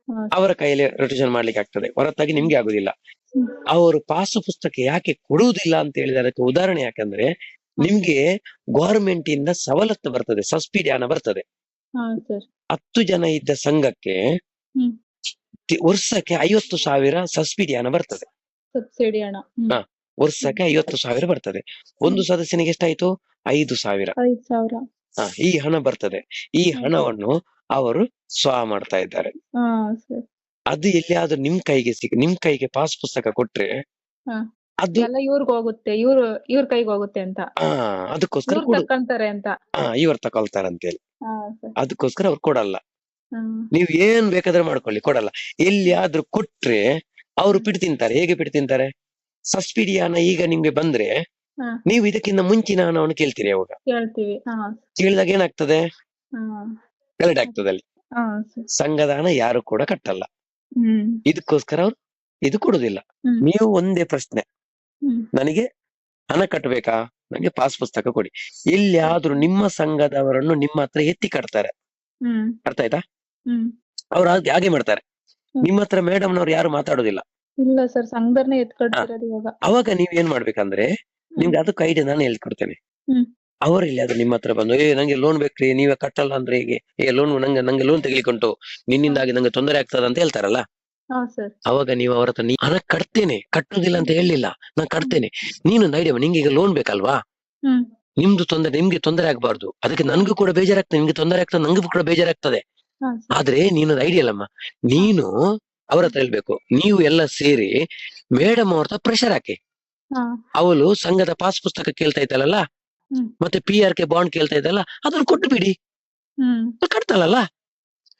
ಹಾ. ಅವರ ಕೈಯಲ್ಲಿ ರೊಟೇಷನ್ ಮಾಡ್ಲಿಕ್ಕೆ ಆಗ್ತದೆ, ಹೊರತಾಗಿ ನಿಮ್ಗೆ ಆಗುದಿಲ್ಲ. ಹ್ಮ್. ಅವರು ಪಾಸು ಪುಸ್ತಕ ಯಾಕೆ ಕೊಡುವುದಿಲ್ಲ ಅಂತ ಹೇಳಿದ್ರೆ ಅದಕ್ಕೆ ಉದಾಹರಣೆ ಯಾಕಂದ್ರೆ ನಿಮ್ಗೆ ಗವರ್ಮೆಂಟ್ ಇಂದ ಸವಲತ್ತು ಬರ್ತದೆ, ಸಬ್ಸಿಡಿ ಹಣ ಬರ್ತದೆ. ಹಾ ಸರ್. 10 ಜನ ಇದ್ದ ಸಂಘಕ್ಕೆ ಹ್ಮ್. ವರ್ಷಕ್ಕೆ 50,000 ಸಬ್ಸಿಡಿ ಹಣ ಬರ್ತದೆ. ಸಬ್ಸಿಡಿ ಹಣ. ಹಾ. ವರ್ಷಕ್ಕೆ 50,000 ಬರ್ತದೆ. ಒಂದು ಸದಸ್ಯನಿಗೆ ಎಷ್ಟಾಯ್ತು? 5,000. 5,000. ಈ ಹಣ ಬರ್ತದೆ. ಈ ಹಣವನ್ನು ಅವರು ಮಾಡ್ತಾ ಇದ್ದಾರೆ. ಹಾ ಸರ್. ಅದು ಎಲ್ಲಿಯಾದ್ರೂ ನಿಮ್ ಕೈಗೆ ಪಾಸ್ ಪುಸ್ತಕ ಕೊಟ್ರೆ ಹಾ. ಅದು ಎಲ್ಲ ಇವ್ರಿಗೆ ಹೋಗುತ್ತೆ, ಇವ್ರ ಕೈಗೆ ಹೋಗುತ್ತೆ ಅಂತ. ಅದಕ್ಕೋಸ್ಕರ ತಕ್ಕಂತಾರೆ ಅಂತ. ಇವ್ರು ತಕೊಳ್ತಾರೆ ಅಂತೇಳಿ. ಹಾ ಸರ್. ಅದಕ್ಕೋಸ್ಕರ ಅವ್ರು ಕೊಡಲ್ಲ. ಹ್ಮ್. ನೀವ್ ಏನ್ ಬೇಕಾದ್ರೆ ಮಾಡ್ಕೊಳ್ಳಿ, ಕೊಡಲ್ಲ. ಎಲ್ಲಿಯಾದ್ರೂ ಕೊಟ್ರೆ ಅವ್ರು ಪಿಟ್ಟು ತಿಂತಾರೆ. ಹೇಗೆ ಪಿಟ್ಟು ತಿಂತಾರೆ? ಸಬ್ಸಿಡಿ ಹಣ ಈಗ ನಿಮ್ಗೆ ಬಂದ್ರೆ ಹಾ. ನೀವು ಇದಕ್ಕಿಂತ ಮುಂಚಿನ ಹಣವನ್ನು ಕೇಳ್ತೀರಿ. ಅವಾಗ ಕೇಳ್ತೀವಿ. ಹಾ. ಕೇಳಿದಾಗ ಏನಾಗ್ತದೆ? ಹಾ. ಗಲಾಟೆ ಆಗ್ತದೆ ಅಲ್ಲಿ. ಹಾ ಸರ್. ಸಂಘದ ಹಣ ಯಾರು ಕೂಡ ಕಟ್ಟಲ್ಲ. ಹ್ಮ್. ಇದಕ್ಕೋಸ್ಕರ ಅವ್ರು ಇದು ಕೊಡುದಿಲ್ಲ. ಹ್ಮ್. ನೀವು ಒಂದೇ ಪ್ರಶ್ನೆ, ಹ್ಮ್. ನನಗೆ ಹಣ ಕಟ್ಟಬೇಕಾ, ನನಗೆ ಪಾಸ್ ಪುಸ್ತಕ ಕೊಡಿ. ಎಲ್ಲಿಯಾದ್ರೂ ನಿಮ್ಮ ಸಂಘದವರನ್ನು ನಿಮ್ಮ ಹತ್ರ ಎತ್ತಿ ಕಟ್ತಾರೆ. ಹ್ಮ್. ಅರ್ಥ ಆಯ್ತಾ? ಹ್ಮ್. ಅವ್ರು ಹಾಗೆ ಮಾಡ್ತಾರೆ. ನಿಮ್ಮ ಹತ್ರ ಮೇಡಮ್ನವ್ರು ಯಾರು ಮಾತಾಡೋದಿಲ್ಲ. ಇಲ್ಲ ಸರ್, ಸಂಘದರ್ನೇ ಎತ್ಕೊಡ್ತಿರೋದು ಇವಾಗ. ಅವಾಗ ನೀವ್ ಏನ್ ಮಾಡ್ಬೇಕಂದ್ರೆ ನಿಮ್ಗೆ ಅದಕ್ಕೆ ಐಡಿಯಾ ನಾನು ಹೇಳ್ಕೊಡ್ತೇನೆ. ಹ್ಮ್. ಅವರಿಲ್ಲ ಅದು ನಿಮ್ಮ ಹತ್ರ ಬಂದು ನಂಗೆ ಲೋನ್ ಬೇಕ್ರಿ, ನೀವೇ ಕಟ್ಟಲ್ಲ ಅಂದ್ರೆ ಹೇಗೆ, ಲೋನ್ ನಂಗೆ ಲೋನ್ ತೆಗಿಲಿಕ್ಕುಂಟು, ನಿನ್ನಿಂದಾಗಿ ನಂಗೆ ತೊಂದರೆ ಆಗ್ತದ ಅಂತ ಹೇಳ್ತಾರಲ್ಲ. ಹಾ ಸರ್. ಅವಾಗ ನೀವು ಅವ್ರ ಹತ್ರ ಹಣ ಕಟ್ತೇನೆ, ಕಟ್ಟುದಿಲ್ಲ ಅಂತ ಹೇಳಿಲ್ಲ, ನಾನ್ ಕಟ್ತೇನೆ, ನೀನೊಂದು ಐಡಿಯಾ, ನಿಂಗೆ ಈಗ ಲೋನ್ ಬೇಕಲ್ವಾ, ಹ್ಮ್. ನಿಮ್ಗೆ ತೊಂದರೆ ಆಗ್ಬಾರ್ದು, ಅದಕ್ಕೆ ನನ್ಗೂ ಕೂಡ ಬೇಜಾರಾಗ್ತದೆ, ನಿಮ್ಗೆ ತೊಂದರೆ ಆಗ್ತದೆ, ನಂಗೂ ಕೂಡ ಬೇಜಾರಾಗ್ತದೆ. ಹಾ ಸರ್. ಆದ್ರೆ ನೀನೊಂದು ಐಡಿಯಾ ಅಲ್ಲಮ್ಮ, ನೀನು ಅವ್ರ ಹತ್ರ ಹೇಳ್ಬೇಕು, ನೀವು ಎಲ್ಲ ಸೇರಿ ಮೇಡಮ್ ಅವ್ರ ಹತ್ರ ಪ್ರೆಷರ್ ಹಾಕಿ. ಹಾ. ಅವಳು ಸಂಘದ ಪಾಸ್ ಪುಸ್ತಕ ಕೇಳ್ತಾ ಇದ್ದಲ್ಲ, ಹ್ಮ್. ಮತ್ತೆ PRK ಬಾಂಡ್ ಕೇಳ್ತಾ ಇದ್ದಲ್ಲ, ಅದನ್ನು ಕೊಟ್ಟು ಬಿಡಿ, ಹ್ಮ್. ಕಟ್ತಾಳಲ್ಲ.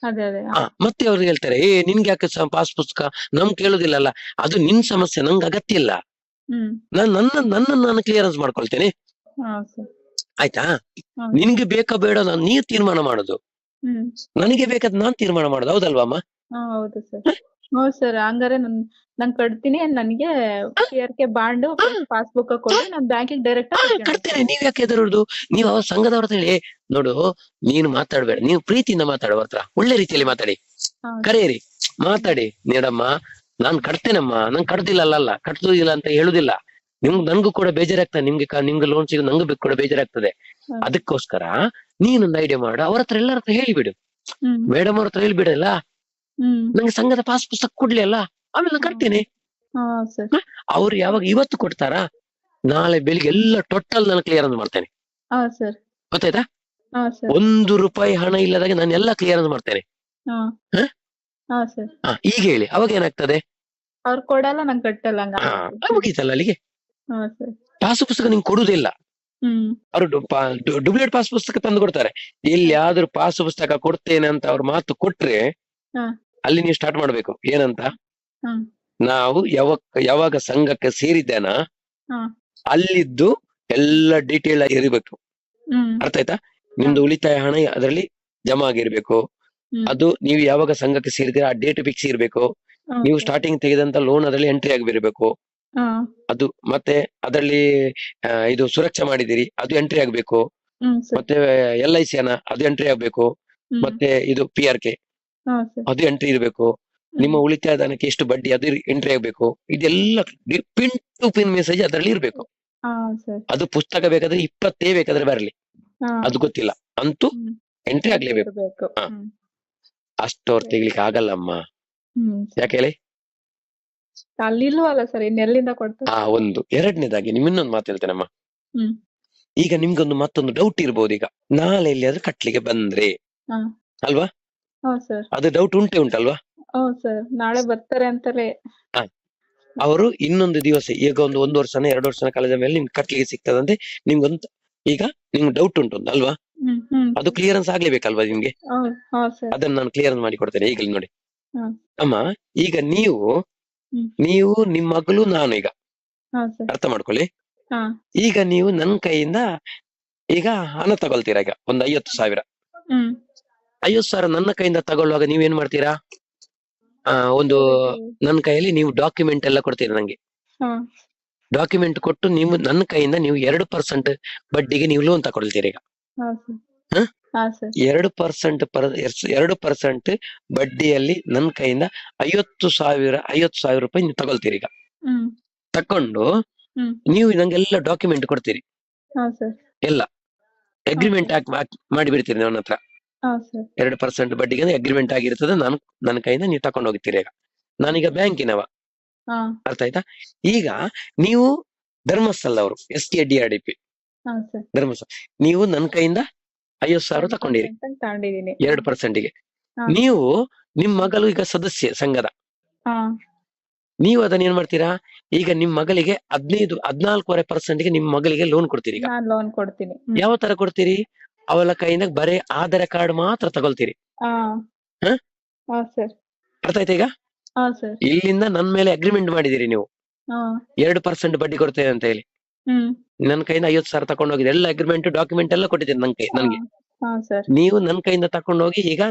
ಅದೇ ಅದೇ. ಮತ್ತೆ ಅವ್ರು ಹೇಳ್ತಾರೆ, ನಿನ್ಗೆ ಯಾಕೆ ಪಾಸ್ ಪುಸ್ತಕ ನಮ್ ಕೇಳುದಿಲ್ಲಲ್ಲ, ಅದು ನಿನ್ ಸಮಸ್ಯೆ, ನಂಗೆ ಅಗತ್ಯ ಇಲ್ಲ, ಹ್ಮ್. ನಾನು ಕ್ಲಿಯರೆನ್ಸ್ ಮಾಡ್ಕೊಳ್ತೇನೆ. ಹಾ ಸರ್. ಆಯ್ತಾ? ಹಾ. ನಿನ್ಗೆ ಬೇಕಾ ಬೇಡ ನೀವ್ ತೀರ್ಮಾನ ಮಾಡೋದು, ಹ್ಮ್. ನನಗೆ ಬೇಕಾದ್ ನಾನ್ ತೀರ್ಮಾನ ಮಾಡೋದು, ಹೌದಲ್ವಾ ಅಮ್ಮ? ಹಾ ಹೌದು ಸರ್. ಹೌದು ಸರ್, ಹಂಗಾರೆ ನಾನ್ ಕಟ್ತೀನಿ, ನನ್ಗೆ PRK ಬಾಂಡ್ ಪಾಸ್ಬುಕ್ ಕೊಡಿ, ನಾನ್ ಬ್ಯಾಂಕಿಗೆ ಡೈರೆಕ್ಟ್ ಕಟ್ತೇನೆ. ನೀವ್ ಯಾಕೆ ಎದುರುದು? ನೀವು ಅವ್ರ ಸಂಘದವ್ರ ಹತ್ರ ಹೇಳಿ, ನೋಡು ನೀನು ಮಾತಾಡ್ಬೇಡ, ನೀವು ಪ್ರೀತಿಯಿಂದ ಮಾತಾಡುವ ಹತ್ರ, ಒಳ್ಳೆ ರೀತಿಯಲ್ಲಿ ಮಾತಾಡಿ, ಕರೆಯಿರಿ, ಮಾತಾಡಿ, ನೀಡಮ್ಮ ನಾನ್ ಕಟ್ತೇನಮ್ಮ, ನಾನ್ ಕಟ್ತಿಲ್ಲ, ಕಟ್ಟುದಿಲ್ಲ ಅಂತ ಹೇಳುದಿಲ್ಲ, ನನ್ಗೂ ಕೂಡ ಬೇಜಾರಾಗ್ತದೆ, ನಿಮ್ಗೆ ಲೋನ್ ಸಿಗೋದು ನಂಗೂ ಕೂಡ ಬೇಜಾರಾಗ್ತದೆ. ಹ್ಮ್. ಅದಕ್ಕೋಸ್ಕರ ನೀನೊಂದು ಐಡಿಯಾ ಮಾಡು, ಅವ್ರ ಹತ್ರ ಎಲ್ಲರ ಹತ್ರ ಹೇಳಿಬಿಡು. ಹ್ಮ್ ಮೇಡಮ್ ಅವ್ರ ಹತ್ರ ಹೇಳ್ಬಿಡಲ್ಲ, ಹ್ಮ್ ನಂಗೆ ಸಂಘದ ಪಾಸ್ ಪುಸ್ತಕ ಕೊಡ್ಲಿ ಅಲ್ಲ, ಆಮೇಲೆ ನಾನು ಕಟ್ತೇನೆ. ಹಾ ಸರ್. ಅವ್ರು ಯಾವಾಗ ಇವತ್ತು ಕೊಡ್ತಾರಾ, ನಾಳೆ ಬೆಳಿಗ್ಗೆ ಎಲ್ಲ ಟೋಟಲ್ ನಾನು ಕ್ಲಿಯರೆನ್ಸ್ ಮಾಡ್ತೇನೆ. ಹಾ ಸರ್. ಗೊತ್ತಾಯ್ತಾ? ಹಾ ಸರ್. 1 ರೂಪಾಯಿ ಹಣ ಇಲ್ಲದಾಗೆ ನಾನು ಎಲ್ಲ ಕ್ಲಿಯರೆನ್ಸ್ ಮಾಡ್ತೇನೆ. ಹಾ ಹ? ಹಾ ಸರ್. ಈಗ ಹೇಳಿ, ಅವಾಗ ಏನಾಗ್ತದೆ? ಅವ್ರು ಕೊಡಲ್ಲ, ನಂಗೆ ಕಟ್ಟಲ್ಲ ಹಂಗ. ಮುಗೀತಲ್ಲ ಅಲ್ಲಿಗೆ. ಹಾ ಸರ್. ಪಾಸ್ ಪುಸ್ತಕ ನಿಂಗೆ ಕೊಡುದಿಲ್ಲ, ಹ್ಮ್ ಅವರು ಡುಪ್ಲಿಕೇಟ್ ಪಾಸ್ ಪುಸ್ತಕ ತಂದು ಕೊಡ್ತಾರೆ. ಎಲ್ಲಿಯಾದ್ರೂ ಪಾಸ್ ಪುಸ್ತಕ ಕೊಡ್ತೇನೆ ಅಂತ ಅವ್ರ ಮಾತು ಕೊಟ್ರೆ ಹಾ. ಅಲ್ಲಿ ನೀವು ಸ್ಟಾರ್ಟ್ ಮಾಡ್ಬೇಕು. ಏನಂತ? ಹ್ಮ್ ನಾವು ಯಾವಾಗ ಸಂಘಕ್ಕೆ ಸೇರಿದ್ದೇನ ಹಾ. ಅಲ್ಲಿದ್ದು ಎಲ್ಲ ಡೀಟೇಲ್ ಆಗಿ ಇರಬೇಕು. ಹ್ಮ್ ಅರ್ಥ ಆಯ್ತಾ? ನಿಮ್ದು ಉಳಿತಾಯ ಹಣ ಅದರಲ್ಲಿ ಜಮಾ ಆಗಿರ್ಬೇಕು. ಹ್ಮ್. ಅದು ನೀವು ಯಾವಾಗ ಸಂಘಕ್ಕೆ ಸೇರಿದ್ರೆ ಆ ಡೇಟ್ ಫಿಕ್ಸ್ ಇರ್ಬೇಕು. ಹಾ, ನೀವು ಸರ್. ಸ್ಟಾರ್ಟಿಂಗ್ ತೆಗೆದಂತ ಲೋನ್ ಅದರಲ್ಲಿ ಎಂಟ್ರಿ ಆಗಿರ್ಬೇಕು. ಹಾ. ಅದು ಮತ್ತೆ ಅದರಲ್ಲಿ ಇದು ಸುರಕ್ಷಾ ಮಾಡಿದಿರಿ, ಅದು ಎಂಟ್ರಿ ಆಗ್ಬೇಕು. ಹ್ಮ್ ಸರ್. ಮತ್ತೆ LIC ಹಣ ಅದು ಎಂಟ್ರಿ ಆಗ್ಬೇಕು. ಹ್ಮ್. ಮತ್ತೆ ಇದು PRK ಹಾ ಸರ್. ಅದು ಎಂಟ್ರಿ ಇರ್ಬೇಕು. ನಿಮ್ಮ ಉಳಿತಾಯ ಧನಕ್ಕೆ ಎಷ್ಟು ಬಡ್ಡಿ ಅದು ಎಂಟ್ರಿ ಆಗ್ಬೇಕು. ಇದೆಲ್ಲ ಪಿನ್ ಟು ಪಿನ್ ಮೆಸೇಜ್ ಅದರಲ್ಲಿ ಇರ್ಬೇಕು. ಹಾ ಸರ್. ಅದು ಪುಸ್ತಕ ಬೇಕಾದ್ರೆ 20 ಬೇಕಾದ್ರೆ ಬರಲಿ, ಹಾ. ಅದು ಗೊತ್ತಿಲ್ಲ, ಅಂತೂ ಹ್ಮ್. ಎಂಟ್ರಿ ಆಗ್ಲೇಬೇಕು. ಇರ್ಬೇಕು. ಹಾ. ಹ್ಮ್. ಅಷ್ಟವ್ರು ತೆಗಿಲಿಕ್ಕೆ ಆಗಲ್ಲಮ್ಮ. ಹ್ಮ್ ಸರ್. ಯಾಕೆ ಹೇಳಿ? ಅಲ್ಲಿ ಇಲ್ವಲ್ಲ ಸರ್, ಇನ್ನೆಲ್ಲಿಂದ ಕೊಡ್ತಾರೆ? ಒಂದು ಎರಡನೇದಾಗಿ ನಿಮ್ ಇನ್ನೊಂದು ಮಾತು ಹೇಳ್ತೇನಮ್ಮ. ಹ್ಮ್. ಈಗ ನಿಮ್ಗೊಂದು ಮತ್ತೊಂದು ಡೌಟ್ ಇರ್ಬೋದು. ಈಗ ನಾಳೆ ಎಲ್ಲಿಯಾದ್ರೂ ಕಟ್ಲಿಕ್ಕೆ ಬಂದ್ರೆ ಹಾ. ಅಲ್ವಾ, ಹಾ ಸರ್. ಅದು ಡೌಟ್ ಉಂಟಲ್ವಾ? ಹ್ಮ್ ಸರ್, ನಾಳೆ ಬರ್ತಾರೆ ಅಂತಲೇ. ಅವರು ಇನ್ನೊಂದು ದಿವಸ, ಈಗ ಒಂದು ವರ್ಷನ 2 ವರ್ಷನ ಕಳೆದ ಮೇಲೆ ನಿಮ್ಗೆ ಕಟ್ಲಿಕ್ಕೆ ಸಿಗ್ತದಂತೆ. ನಿಮ್ಗೊಂದು ಈಗ ನಿಮ್ಗೆ ಡೌಟ್ ಉಂಟು ಅಲ್ವಾ, ಹ್ಮ್ ಹ್ಮ್. ಅದು ಕ್ಲಿಯರೆನ್ಸ್ ಆಗ್ಲೇಬೇಕಲ್ವಾ ನಿಮ್ಗೆ? ಹಾ ಸರ್. ಅದನ್ನ ನಾನು ಕ್ಲಿಯರೆನ್ಸ್ ಮಾಡಿ ಕೊಡ್ತೇನೆ. ಈಗಲೇ ನೋಡಿ ಹಾ. ಅಮ್ಮ, ಈಗ ನೀವು ಹ್ಮ್. ನಿಮ್ ಮಗಳು ನಾನು ಈಗ ಹಾ ಸರ್. ಅರ್ಥ ಮಾಡ್ಕೊಳ್ಳಿ. ಹಾ. ಈಗ ನೀವು ನನ್ನ ಕೈಯಿಂದ ಈಗ ಹಣ ತಗೊಳ್ತೀರಾ. ಈಗ ಒಂದು 50,000 ಹ್ಮ್. 50,000 ನನ್ನ ಕೈಯಿಂದ ತಗೊಳ್ಳುವಾಗ ನೀವೇನ್ ಮಾಡ್ತೀರಾ? ಒಂದು ನನ್ನ ಕೈಯಲ್ಲಿ ನೀವು ಡಾಕ್ಯುಮೆಂಟ್ ಎಲ್ಲ ಕೊಡ್ತೀರಾ ನಂಗೆ. ಹಾ. ಡಾಕ್ಯುಮೆಂಟ್ ಕೊಟ್ಟು ನೀವು ನನ್ನ ಕೈಯಿಂದ ನೀವು 2% ಬಡ್ಡಿಗೆ ನೀವು ಲೋನ್ ತಗೊಳ್ತೀರಿ. ಈಗ ಹಾ ಸರ್. ಹ? ಹಾ ಸರ್. 2% ಬಡ್ಡಿಯಲ್ಲಿ ನನ್ನ ಕೈಯಿಂದ 50,000 ರೂಪಾಯಿ ನೀವು ತಗೊಳ್ತೀರಿ. ಈಗ ಹ್ಮ್. ತಕೊಂಡು ಹ್ಮ್. ನೀವು ನಂಗೆಲ್ಲ ಡಾಕ್ಯುಮೆಂಟ್ ಕೊಡ್ತೀರಿ, ಹಾ ಸರ್. ಎಲ್ಲ ಅಗ್ರಿಮೆಂಟ್ ಮಾಡಿ ಬಿಡ್ತೀರಿ ನನ್ನ ಹತ್ರ. ಹಾ ಸರ್. 2% ಬಡ್ಡಿಗೆ ಅಗ್ರಿಮೆಂಟ್ ಆಗಿರ್ತದೆ. ನನ್ನ ಕೈಯಿಂದ ನೀವು ತಕೊಂಡು ಹೋಗ್ತೀರಿ. ಈಗ ನಾನೀಗ ಬ್ಯಾಂಕಿನವ, ಹಾ. ಅರ್ಥ ಆಯ್ತಾ? ಈಗ ನೀವು ಧರ್ಮಸ್ಥಳ ಅವರು SKDRDP ಹಾ ಸರ್. ಧರ್ಮಸ್ಥಳ, ನೀವು ನನ್ನ ಕೈಯಿಂದ 50,000 ತಕೊಂಡಿರಿ ತಗೊಂಡಿದೀನಿ. 2%ಗೆ. ಹಾ. ನೀವು ನಿಮ್ ಮಗಳು ಈಗ ಸದಸ್ಯೆ ಸಂಘದ, ಹಾ. ನೀವು ಅದನ್ನ ಏನ್ ಮಾಡ್ತೀರಾ? ಈಗ ನಿಮ್ ಮಗಳಿಗೆ 14.5%ಗೆ ನಿಮ್ ಮಗಳಿಗೆ ಲೋನ್ ಕೊಡ್ತೀರಿ. ಈಗ ನಾನ್ ಲೋನ್ ಕೊಡ್ತೀನಿ. ಯಾವ ತರ ಕೊಡ್ತೀರಿ? ಅವಳ ಕೈಯಿಂದ ಬರೀ ಆಧಾರ್ ಕಾರ್ಡ್ ಮಾತ್ರ ತಗೊಳ್ತೀರಿ. ಹಾ. ಹ? ಹಾ ಸರ್. ಅರ್ಥ ಆಯ್ತಾ? ಈಗ ಹಾ ಸರ್. ಇಲ್ಲಿಂದ ನನ್ ಮೇಲೆ ಅಗ್ರಿಮೆಂಟ್ ಮಾಡಿದಿರಿ ನೀವು, ಹಾ. 2% ಬಡ್ಡಿ ಕೊಡ್ತೇವೆ ಅಂತ ಹೇಳಿ. ಹ್ಮ್. ನನ್ನ ಕೈಯಿಂದ 50,000 ತಕೊಂಡು ಹೋಗಿದೆ. ಎಲ್ಲ ಅಗ್ರಿಮೆಂಟ್ ಡಾಕ್ಯುಮೆಂಟ್ ಎಲ್ಲ ಕೊಟ್ಟಿದ್ದೀನಿ ನನ್ಗೆ. ಹಾ ಸರ್. ನೀವು ನನ್ನ ಕೈಯಿಂದ ತಕೊಂಡು ಹೋಗಿ ಈಗ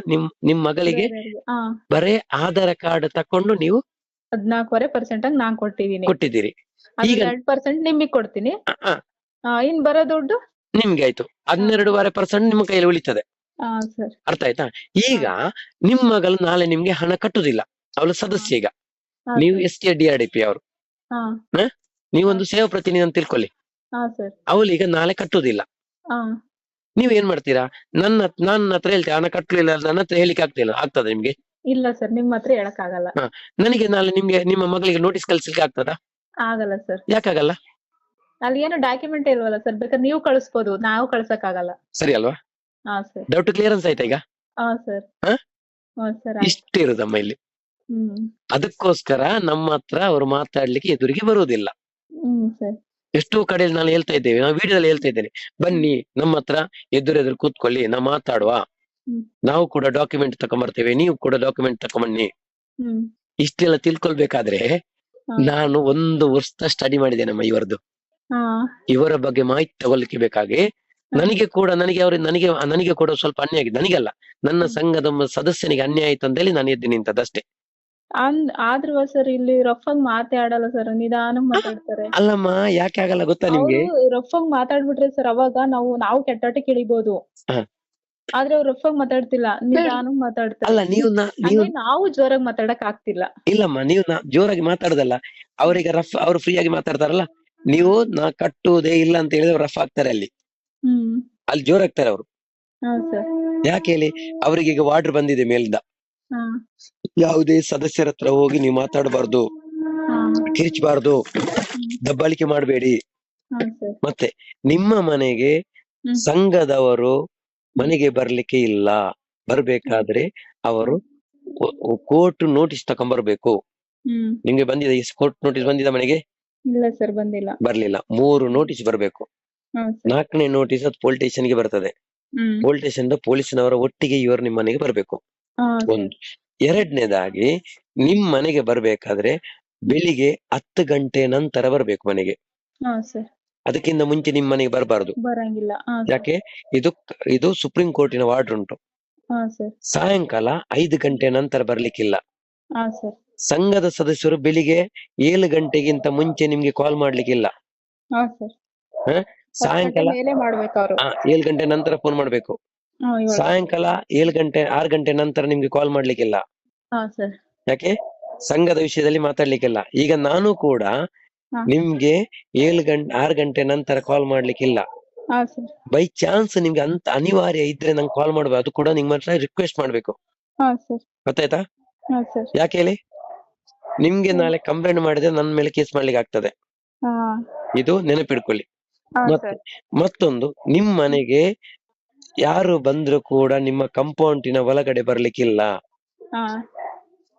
ನಿಮ್ ಮಗಳಿಗೆ ಹಾ. ಬರೇ ಆಧಾರ್ ಕಾರ್ಡ್ ತಕೊಂಡು ನೀವು 14.5% ನಾನ್ ಕೊಟ್ಟಿದೀನಿ. ಕೊಟ್ಟಿದ್ದೀರಿ. ಈಗ 2% ನಿಮಗ್ ಕೊಡ್ತೀನಿ. ಆ, ಇನ್ ಬರೋ ದುಡ್ಡು ನಿಮ್ಗೆ ಆಯ್ತು 12.5% ನಿಮ್ಮ ಕೈಯಲ್ಲಿ ಉಳಿತದೆ. ಹಾ ಸರ್. ಅರ್ಥ ಆಯ್ತಾ? ಈಗ ನಿಮ್ ಮಗಳು ನಾಳೆ ನಿಮ್ಗೆ ಹಣ ಕಟ್ಟುದಿಲ್ಲ, ಅವಳು ಸದಸ್ಯ. ಈಗ ಹಾ ನೀವು ಸರ್. SKDRDP ಅವರು, ಹಾ. ನೀವೊಂದು ಸೇವಾ ಪ್ರತಿನಿಧಿ ಅಂತ ತಿಳ್ಕೊಳ್ಳಿ. ಹಾ ಸರ್. ಅವಳು ಈಗ ನಾಳೆ ಕಟ್ಟುದಿಲ್ಲ. ಹಾ. ನೀವ್ ಏನ್ ಮಾಡ್ತೀರಾ? ನನ್ನ ಹತ್ರ ಹೇಳ್ತೀರಾ ಹಣ ಕಟ್ಟಲಿಲ್ಲ, ನನ್ನ ಹತ್ರ ಹೇಳಿಕ್ಕೆ ಆಗ್ತದ ನಿಮ್ಗೆ? ಇಲ್ಲ ಸರ್, ನಿಮ್ ಹತ್ರ ಹೇಳಕ್ ಆಗಲ್ಲ. ನನಗೆ ನಾಳೆ ನಿಮ್ಮ ಮಗಳಿಗೆ ನೋಟಿಸ್ ಕಳ್ಸಿಲಿಕ್ಕೆ ಆಗ್ತದಾ? ಆಗಲ್ಲ ಸರ್. ಯಾಕಾಗಲ್ಲ? ಅಲ್ಲಿ ಏನು ಡಾಕ್ಯುಮೆಂಟ್ ಇಲ್ವಲ್ಲ ಸರ್, ಬೇಕಾದ್ರೆ ನೀವು ಕಳಿಸ್ಬೋದು, ನಾವು ಕಳ್ಸಕ್ ಆಗಲ್ಲ. ಸರಿ ಅಲ್ವಾ? ಹಾ ಸರ್. ಡೌಟ್ ಕ್ಲಿಯರೆನ್ಸ್ ಆಯ್ತಾ ಈಗ? ಹಾ ಸರ್. ಹ? ಹಾ ಸರ್. ಇಷ್ಟೇ ಇರುದಮ್ಮ ಇಲ್ಲಿ. ಹ್ಮ್. ಅದಕ್ಕೋಸ್ಕರ ನಮ್ಮ ಹತ್ರ ಅವ್ರು ಮಾತಾಡ್ಲಿಕ್ಕೆ ಎದುರಿಗೆ ಬರುವುದಿಲ್ಲ. ಹ್ಮ್ ಸರ್. ಎಷ್ಟೋ ಕಡೆಯಲ್ಲಿ ನಾನು ಹೇಳ್ತಾ ಇದ್ದೇವೆ, ನಾನು ವಿಡಿಯೋದಲ್ಲಿ ಹೇಳ್ತಾ ಇದ್ದೇನೆ, ಬನ್ನಿ ನಮ್ಮ ಹತ್ರ ಎದುರೆದುರು ಕೂತ್ಕೊಳ್ಳಿ, ನಾವು ಮಾತಾಡುವ. ನಾವು ಕೂಡ ಡಾಕ್ಯುಮೆಂಟ್ ತಕೊಂಡ್ಬರ್ತೇವೆ, ನೀವು ಕೂಡ ಡಾಕ್ಯುಮೆಂಟ್ ತಕೊಂಬನ್ನಿ. ಹ್ಮ್. ಇಷ್ಟೆಲ್ಲ ತಿಳ್ಕೊಳ್ಬೇಕಾದ್ರೆ ನಾನು 1 ವರ್ಷ ಸ್ಟಡಿ ಮಾಡಿದ್ದೇನಮ್ಮ ಇವರದ್ದು. ಹಾ. ಇವರ ಬಗ್ಗೆ ಮಾಹಿತಿ ತಗೊಳ್ಲಿಕ್ಕೆ ಬೇಕಾಗಿ ನನಗೆ ಕೂಡ ಸ್ವಲ್ಪ ಅನ್ಯಾಯ ಆಗಿದೆ. ನನಗಲ್ಲ, ನನ್ನ ಸಂಘದ ಸದಸ್ಯನಿಗೆ ಅನ್ಯಾಯ ಆಯ್ತು ಅಂತ ಹೇಳಿ ನಾನು ಎದ್ದು ನಿಂತದ್ದಷ್ಟೇ. ಆದ್ರೂ ಸರ್ ಇಲ್ಲಿ ರಫಾಗ್ ಮಾತಾಡಲ್ಲ ಸರ್, ನಿಧಾನ ಮಾತಾಡ್ತಾರೆ. ಅಲ್ಲಮ್ಮ, ಯಾಕೆ ಆಗಲ್ಲ ಗೊತ್ತಾ ನಿಮ್ಗೆ? ರಫಾಗ್ ಮಾತಾಡ್ಬಿಟ್ರೆ ಸರ್ ಅವಾಗ ನಾವು ಕೆಟ್ಟಾಟಕ್ಕೆ ಇಳಿಬಹುದು. ಆದ್ರೆ ಅವ್ರು ರಫಾಗ್ ಮಾತಾಡ್ತಿಲ್ಲ, ನಿಧಾನ ಮಾತಾಡ್ತಾರೆ. ಅಲ್ಲ, ನೀವು ನಾವು ಜೋರಾಗಿ ಮಾತಾಡಕ್ ಆಗ್ತಿಲ್ಲ. ಇಲ್ಲಮ್ಮ, ನೀವು ಜೋರಾಗಿ ಮಾತಾಡೋದಲ್ಲ, ಅವ್ರೀಗ ಅವ್ರು ಫ್ರೀ ಆಗಿ ಮಾತಾಡ್ತಾರಲ್ಲ, ನೀವು ನಾ ಕಟ್ಟುವುದೇ ಇಲ್ಲ ಅಂತ ಹೇಳಿದ್ರೆ ರಫ್ ಆಗ್ತಾರೆ ಹ್ಮ್ ಅಲ್ಲಿ ಜೋರಾಗ್ತಾರೆ ಅವರು. ಹೌದು ಸರ್. ಯಾಕೆ ಹೇಳಿ, ಅವರಿಗೆ ಈಗ ವಾರ್ಡರ್ ಬಂದಿದೆ ಮೇಲಿಂದ, ಹಾ ಯಾವುದೇ ಸದಸ್ಯರ ಹತ್ರ ಹೋಗಿ ನೀವು ಮಾತಾಡಬಾರ್ದು, ಹಾ ಕಿರಿಚಬಾರ್ದು, ದಬ್ಬಾಳಿಕೆ ಮಾಡಬೇಡಿ. ಹಾ ಸರ್. ಮತ್ತೆ ನಿಮ್ಮ ಮನೆಗೆ ಹ್ಮ್. ಸಂಘದವರು ಮನೆಗೆ ಬರ್ಲಿಕ್ಕೆ ಇಲ್ಲ. ಬರ್ಬೇಕಾದ್ರೆ ಅವರು ಕೋರ್ಟ್ ನೋಟಿಸ್ ತಕೊಂಡ್ಬರ್ಬೇಕು. ಹ್ಮ್ ನಿಮ್ಗೆ ಬಂದಿದೆ ಕೋರ್ಟ್ ನೋಟಿಸ್ ಬಂದಿದೆ ಮನೆಗೆ? ಇಲ್ಲ ಸರ್ ಬಂದಿಲ್ಲ. ಬರ್ಲಿಲ್ಲ. 3 ನೋಟಿಸ್ ಬರ್ಬೇಕು. ಹಾ ಸರ್. 4ನೇ ನೋಟಿಸ್ ಅದು ಪೊಲೀಸ್ ಸ್ಟೇಷನ್ ಗೆ ಬರ್ತದೆ. ಹ್ಮ್ ಪೊಲೀಸ್ ಸ್ಟೇಷನ್ ಪೊಲೀಸ್ನವರ ಒಟ್ಟಿಗೆ ಇವರು ನಿಮ್ಮ ಮನೆಗೆ ಬರ್ಬೇಕು. ಹಾ ಸರ್. ಒಂದು. ಎರಡನೇದಾಗಿ ನಿಮ್ ಮನೆಗೆ ಬರ್ಬೇಕಾದ್ರೆ ಬೆಳಿಗ್ಗೆ 10 ಗಂಟೆ ನಂತರ ಬರ್ಬೇಕು ಮನೆಗೆ. ಹಾ ಸರ್. ಅದಕ್ಕಿಂತ ಮುಂಚೆ ನಿಮ್ ಮನೆಗೆ ಬರಬಾರದು. ಬರಂಗಿಲ್ಲ. ಹಾ ಸರ್. ಯಾಕೆ, ಇದು ಸುಪ್ರೀಂ ಕೋರ್ಟಿನ ವಾರ್ಡರ್ ಉಂಟು. ಹಾ ಸರ್. ಸಾಯಂಕಾಲ 5 ಗಂಟೆ ನಂತರ ಬರ್ಲಿಕ್ಕಿಲ್ಲ. ಹಾ ಸರ್. ಸಂಘದ ಸದಸ್ಯರು ಬೆಳಿಗ್ಗೆ 7 ಗಂಟೆಗಿಂತ ಮುಂಚೆ ನಿಮ್ಗೆ ಕಾಲ್ ಮಾಡ್ಲಿಕ್ಕಿಲ್ಲ. ಹಾ ಸರ್. ಹ? ಸಾಯಂಕಾಲ ಮೇಲೆ ಮಾಡ್ಬೇಕು ಅವ್ರು. 7 ಗಂಟೆ ನಂತರ ಫೋನ್ ಮಾಡ್ಬೇಕು. ಹಾ ಇವಾಗ. ಸಾಯಂಕಾಲ 6 ಗಂಟೆ ನಂತರ ನಿಮ್ಗೆ ಕಾಲ್ ಮಾಡ್ಲಿಕ್ಕಿಲ್ಲ. ಹಾ ಸರ್. ಯಾಕೆ, ಸಂಘದ ವಿಷಯದಲ್ಲಿ ಮಾತಾಡ್ಲಿಕ್ಕಿಲ್ಲ. ಈಗ ನಾನು ಕೂಡ ಹಾ. ನಿಮ್ಗೆ 6 ಗಂಟೆ ನಂತರ ಕಾಲ್ ಮಾಡ್ಲಿಕ್ಕಿಲ್ಲ. ಹಾ ಸರ್. ಬೈ ಚಾನ್ಸ್ ನಿಮ್ಗೆ ಅಂತ ಅನಿವಾರ್ಯ ಇದ್ರೆ ನಂಗೆ ಕಾಲ್ ಮಾಡ್ಬೇಕು, ಅದು ಕೂಡ ನಿಮ್ಮ ಹತ್ರ ರಿಕ್ವೆಸ್ಟ್ ಮಾಡ್ಬೇಕು. ಹಾ ಸರ್. ಗೊತ್ತಾಯ್ತಾ? ಹಾ ಸರ್. ಯಾಕೆ ಹೇಳಿ, ನಿಮ್ಗೆ ನಾಳೆ ಕಂಪ್ಲೇಂಟ್ ಮಾಡಿದ್ರೆ ನನ್ನ ಮೇಲೆ ಕೇಸ್ ಮಾಡ್ಲಿಕ್ಕೆ ಆಗ್ತದೆ. ಹಾ ಇದು ನೆನಪಿಡ್ಕೊಳ್ಳಿ. ಹಾ ಮತ್ತೆ ಸರ್. ಮತ್ತೊಂದು, ನಿಮ್ ಮನೆಗೆ ಯಾರು ಬಂದ್ರು ಕೂಡ ನಿಮ್ಮ ಕಂಪೌಂಡಿನ ಒಳಗಡೆ ಬರ್ಲಿಕ್ಕಿಲ್ಲ. ಹಾ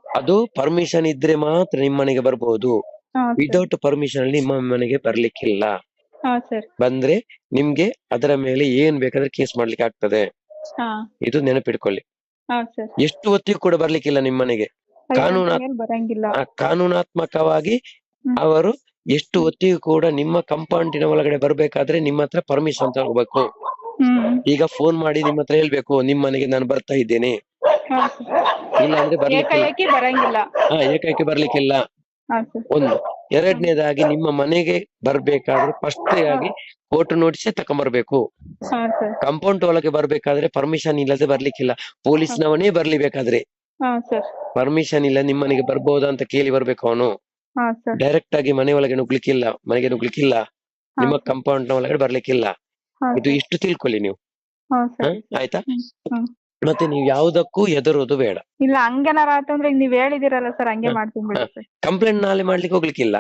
ಅದು ಪರ್ಮಿಷನ್ ಇದ್ರೆ ಮಾತ್ರ ನಿಮ್ ಮನೆಗೆ ಬರ್ಬೋದು. ಹಾ ಸರ್. ವಿದೌಟ್ ಪರ್ಮಿಷನ್ ಅಲ್ಲಿ ನಿಮ್ಮ ಮನೆಗೆ ಬರ್ಲಿಕ್ಕಿಲ್ಲ. ಹಾ ಸರ್. ಬಂದ್ರೆ ನಿಮ್ಗೆ ಅದರ ಮೇಲೆ ಏನ್ ಬೇಕಾದ್ರೆ ಕೇಸ್ ಮಾಡ್ಲಿಕ್ಕೆ ಆಗ್ತದೆ. ಹಾ ಇದು ನೆನಪಿಡ್ಕೊಳ್ಳಿ. ಹಾ ಸರ್. ಎಷ್ಟು ಹೊತ್ತಿಗೂ ಕೂಡ ಬರ್ಲಿಕ್ಕಿಲ್ಲ ನಿಮ್ ಮನೆಗೆ. ಬರಂಗಿಲ್ಲ. ಕಾನೂನಾತ್ಮಕವಾಗಿ ಹ್ಮ್. ಅವರು ಎಷ್ಟು ಹೊತ್ತಿಗೂ ಕೂಡ ನಿಮ್ಮ ಕಂಪೌಂಡಿನ ಒಳಗಡೆ ಬರ್ಬೇಕಾದ್ರೆ ನಿಮ್ಮ ಹತ್ರ ಪರ್ಮಿಷನ್ ತಗೋಬೇಕು. ಹ್ಮ್. ಈಗ ಫೋನ್ ಮಾಡಿ ನಿಮ್ಮ ಹತ್ರ ಹೇಳ್ಬೇಕು, ನಿಮ್ ಮನೆಗೆ ನಾನು ಬರ್ತಾ ಇದ್ದೇನೆ, ಹಾ ಸರ್. ಇಲ್ಲ ಅಂದ್ರೆ ಬರ್ಲಿಕ್ಕಿಲ್ಲ. ಏಕಾಏಕಿ ಬರಂಗಿಲ್ಲ. ಏಕಾಏಕಿ ಬರ್ಲಿಕ್ಕಿಲ್ಲ. ಹಾ ಸರ್. ಒಂದು. ಎರಡನೇದಾಗಿ ನಿಮ್ಮ ಮನೆಗೆ ಬರ್ಬೇಕಾದ್ರೆ ಫಸ್ಟ್ ಆಗಿ ಕೋರ್ಟ್ ನೋಟಿಸ್ ತಕೊಂಡ್ಬರ್ಬೇಕು. ಹಾ ಸರ್. ಕಾಂಪೌಂಡ್ ಒಳಗೆ ಬರ್ಬೇಕಾದ್ರೆ ಪರ್ಮಿಷನ್ ಇಲ್ಲದೆ ಬರ್ಲಿಕ್ಕಿಲ್ಲ. ಪೊಲೀಸ್ನವನೇ ಬರ್ಲಿ ಬೇಕಾದ್ರೆ. ಹಾ ಸರ್. ಪರ್ಮಿಷನ್ ಇಲ್ಲ ನಿಮ್ ಮನೆಗೆ ಬರ್ಬೋದಾ ಅಂತ ಕೇಳಿ ಬರ್ಬೇಕು ಅವನು. ಹಾ ಸರ್. ಡೈರೆಕ್ಟ್ ಆಗಿ ಮನೆ ಒಳಗೆ ನುಗ್ಲಿಕ್ಕಿಲ್ಲ, ಮನೆಗೆ ನುಗ್ಲಿಕ್ಕಿಲ್ಲ, ನಿಮ್ಮ ಕಂಪೌಂಡ್ ನ ಒಳಗಡೆ ಬರ್ಲಿಕ್ಕಿಲ್ಲ. ಹಾ ಇದು ಇಷ್ಟು ತಿಳ್ಕೊಳ್ಳಿ ನೀವು. ಹಾ ಹ? ಸರ್. ಆಯ್ತಾ? ಹ್ಮ್. ಮತ್ತೆ ನೀವು ಯಾವ್ದಕ್ಕೂ ಹೆದರೋದು ಬೇಡ. ಇಲ್ಲ ಹಂಗೇನಾರ ಆತಂದ್ರೆ ಈಗ ನೀವ್ ಹೇಳಿದಿರಲ್ಲ ಸರ್, ಹಂಗೆ ಮಾಡ್ತೀನಿ ಬಿಡಿ ಸರ್. ಕಂಪ್ಲೇಂಟ್ ನಾಳೆ ಮಾಡ್ಲಿಕ್ಕೆ ಹೋಗ್ಲಿಕ್ಕಿಲ್ಲ.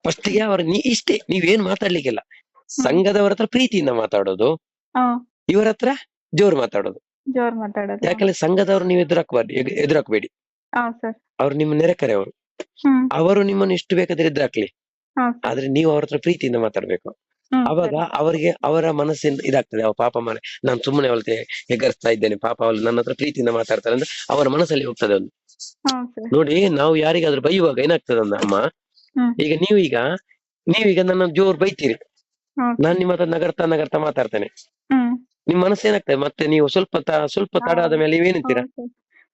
ಫಸ್ಟ್ ಗೆ ಅವ್ರ ಇಷ್ಟೇ, ನೀವೇನ್ ಮಾತಾಡ್ಲಿಕ್ಕಿಲ್ಲ. ಸಂಘದವರ ಹತ್ರ ಪ್ರೀತಿಯಿಂದ ಮಾತಾಡೋದು, ಹಾ ಇವರ ಹತ್ರ ಜೋರು ಮಾತಾಡೋದು. ಜೋರ್ ಮಾತಾಡೋದು. ಯಾಕಂದ್ರೆ ಸಂಘದವ್ರು ನೀವು ಎದುರಾಕ್ಬೇಡಿ. ಹಾ ಸರ್. ಅವ್ರು ನಿಮ್ಮ ನೆರೆಕರೆ ಅವರು. ಹ್ಮ್. ಅವರು ನಿಮ್ಮನ್ನು ಎಷ್ಟು ಬೇಕಾದ್ರೆ ಎದುರಾಕ್ಲಿ, ಹಾ ಸರ್. ಆದ್ರೆ ನೀವು ಅವ್ರ ಹತ್ರ ಪ್ರೀತಿಯಿಂದ ಮಾತಾಡ್ಬೇಕು. ಹ್ಮ್, ಅವಾಗ ಸರಿ. ಅವರಿಗೆ ಅವರ ಮನಸ್ಸಿಂದ ಇದಾಗ್ತದೆ, ಅವ ಪಾಪ ಮನೆ ನಾನು ಸುಮ್ಮನೆ ಅವಳು ಹೆಗರ್ಸ್ತಾ ಇದ್ದೇನೆ, ಪಾಪ ಅವಳು ನನ್ನ ಹತ್ರ ಪ್ರೀತಿಯಿಂದ ಮಾತಾಡ್ತಾರೆ ಅಂದ್ರೆ ಅವರ ಮನಸ್ಸಲ್ಲಿ ಹೋಗ್ತದೆ ಒಂದು. ಹಾ ಸರ್. ನೋಡಿ, ನಾವು ಯಾರಿಗಾದ್ರೂ ಬೈಯುವಾಗ ಏನಾಗ್ತದೆ ಅಮ್ಮ, ಹ್ಮ್. ಈಗ ನೀವೀಗ ನನ್ನ ಜೋರ್ ಬೈತೀರಿ, ಹ್ಮ್. ನಾನ್ ನಿಮ್ಮ ಹತ್ರ ನಗರ್ತಾ ಮಾತಾಡ್ತೇನೆ, ಹ್ಮ್. ನಿಮ್ ಮನಸ್ಸು ಏನಾಗ್ತದೆ, ಮತ್ತೆ ನೀವು ಸ್ವಲ್ಪ ತಡ ಆದ ಮೇಲೆ ನೀವೇನಂತೀರಾ?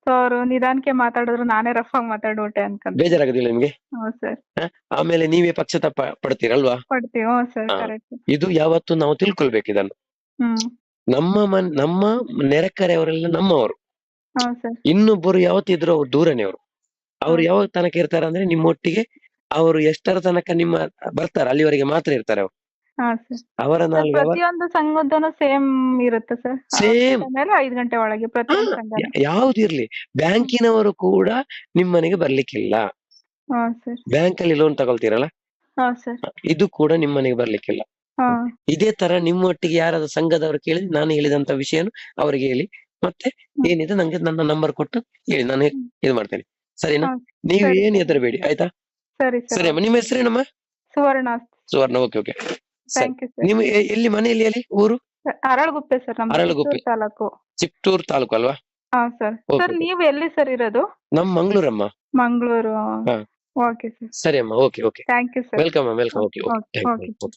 ಸೊ ಅವ್ರು ನಿಧಾನಕ್ಕೆ ಮಾತಾಡಿದ್ರು ನಾನೇ ರಫ್ ಆಗಿ ಮಾತಾಡ್ಬಿಟ್ಟೆ ಅನ್ಕೊಂಡೆ. ಬೇಜಾರಾಗೋದಿಲ್ಲ ನಿಮ್ಗೆ? ಹೌದು ಸರ್. ಆಮೇಲೆ ನೀವೇ ಪಕ್ಷತಾಪ ಪಡ್ತೀರಲ್ವಾ? ಕೊಡ್ತೀವಿ. ಹ್ಞೂ ಸರ್, ಹಾ. ಕರೆಕ್ಟ್. ಇದು ಯಾವತ್ತು ನಾವು ತಿಳ್ಕೊಳ್ಬೇಕು ಇದನ್ನು. ಹ್ಮ್. ನಮ್ಮ ನೆರೆಕರೆಯವರೆಲ್ಲ ನಮ್ಮವರು. ಹಾ ಸರ್. ಇನ್ನೊಬ್ಬರು ಯಾವತ್ತಿದ್ರು ಅವ್ರು ದೂರನೇ ಅವ್ರು ಯಾವಾಗ ತನಕ ಇರ್ತಾರ ಅಂದ್ರೆ ನಿಮ್ಮೊಟ್ಟಿಗೆ ಅವರು ಎಷ್ಟರ ತನಕ ನಿಮ್ಮ ಬರ್ತಾರ ಅಲ್ಲಿವರೆಗೆ ಮಾತ್ರ ಇರ್ತಾರೆ ಅವ್ರು. ಹಾ ಸರ್. ಅವರ ಸರ್, ನಾಲ್ಗೆ ಪ್ರತಿಯೊಂದು ಸಂಘದನು ಸೇಮ್ ಇರುತ್ತೆ ಸರ್. ಸೇಮ್ ಮೇಲೆ 5 ಗಂಟೆ ಒಳಗೆ ಪ್ರತಿಯೊಂದು ಸಂಘ. ಯಾವ್ದಿರ್ಲಿ, ಬ್ಯಾಂಕಿನವರು ಕೂಡ ನಿಮ್ ಮನೆಗೆ ಬರ್ಲಿಕ್ಕಿಲ್ಲ. ಹಾ ಸರ್. ಬ್ಯಾಂಕ್ ಅಲ್ಲಿ ಲೋನ್ ತಗೊಳ್ತೀರಲ್ಲ, ಹಾ ಸರ್. ಇದು ಕೂಡ ನಿಮ್ ಮನೆಗೆ ಬರ್ಲಿಕ್ಕಿಲ್ಲ. ಹಾ ಇದೇ ತರ ನಿಮ್ಮೊಟ್ಟಿಗೆ ಯಾರಾದ್ರೂ ಸಂಘದವರು ಕೇಳಿ ನಾನು ಹೇಳಿದಂತ ವಿಷಯನು ಅವರಿಗೆ ಹೇಳಿ, ಮತ್ತೆ ಏನಿದೆ ನಂಗೆ ನನ್ನ ನಂಬರ್ ಕೊಟ್ಟು ಹೇಳಿ, ನಾನು ಇದು ಮಾಡ್ತೇನೆ. ಸರಿನಾ? ಹಾ, ನೀವು ಸರಿ. ಏನ್ ಹೆದರಬೇಡಿ, ಆಯ್ತಾ? ಸರಿ ಸರ್. ಸರಿ ಅಮ್ಮ, ನಿಮ್ಮ ಹೆಸರೇನಮ್ಮ? ಸುವರ್ಣ. ಸುವರ್ಣ. ಓಕೆ. ಸರಿ. Thank you sir. ನಿಮ್ಮ ಎಲ್ಲಿ ಮನೆಯಲ್ಲಿ ಎಲ್ಲಿ ಊರು? ಅರಳಗುಪ್ಪೆ ಸರ್, ನಮ್ಮ ಅರಳಗುಪ್ಪೆ. ಚಿತ್ತೂರು ತಾಲೂಕು. ಚಿತ್ತೂರು ತಾಲೂಕು ಅಲ್ವಾ? ಹಾ ಸರ್. Okay, sir, okay. ನೀವು ಎಲ್ಲಿ ಸರ್ ಇರೋದು? ನಮ್ ಮಂಗಳೂರಮ್ಮ. ಮಂಗಳೂರು. ಹಾ. Okay sir. ಸರಿ ಅಮ್ಮ, okay. Thank you sir. Welcome. Okay. Okay. Thank you.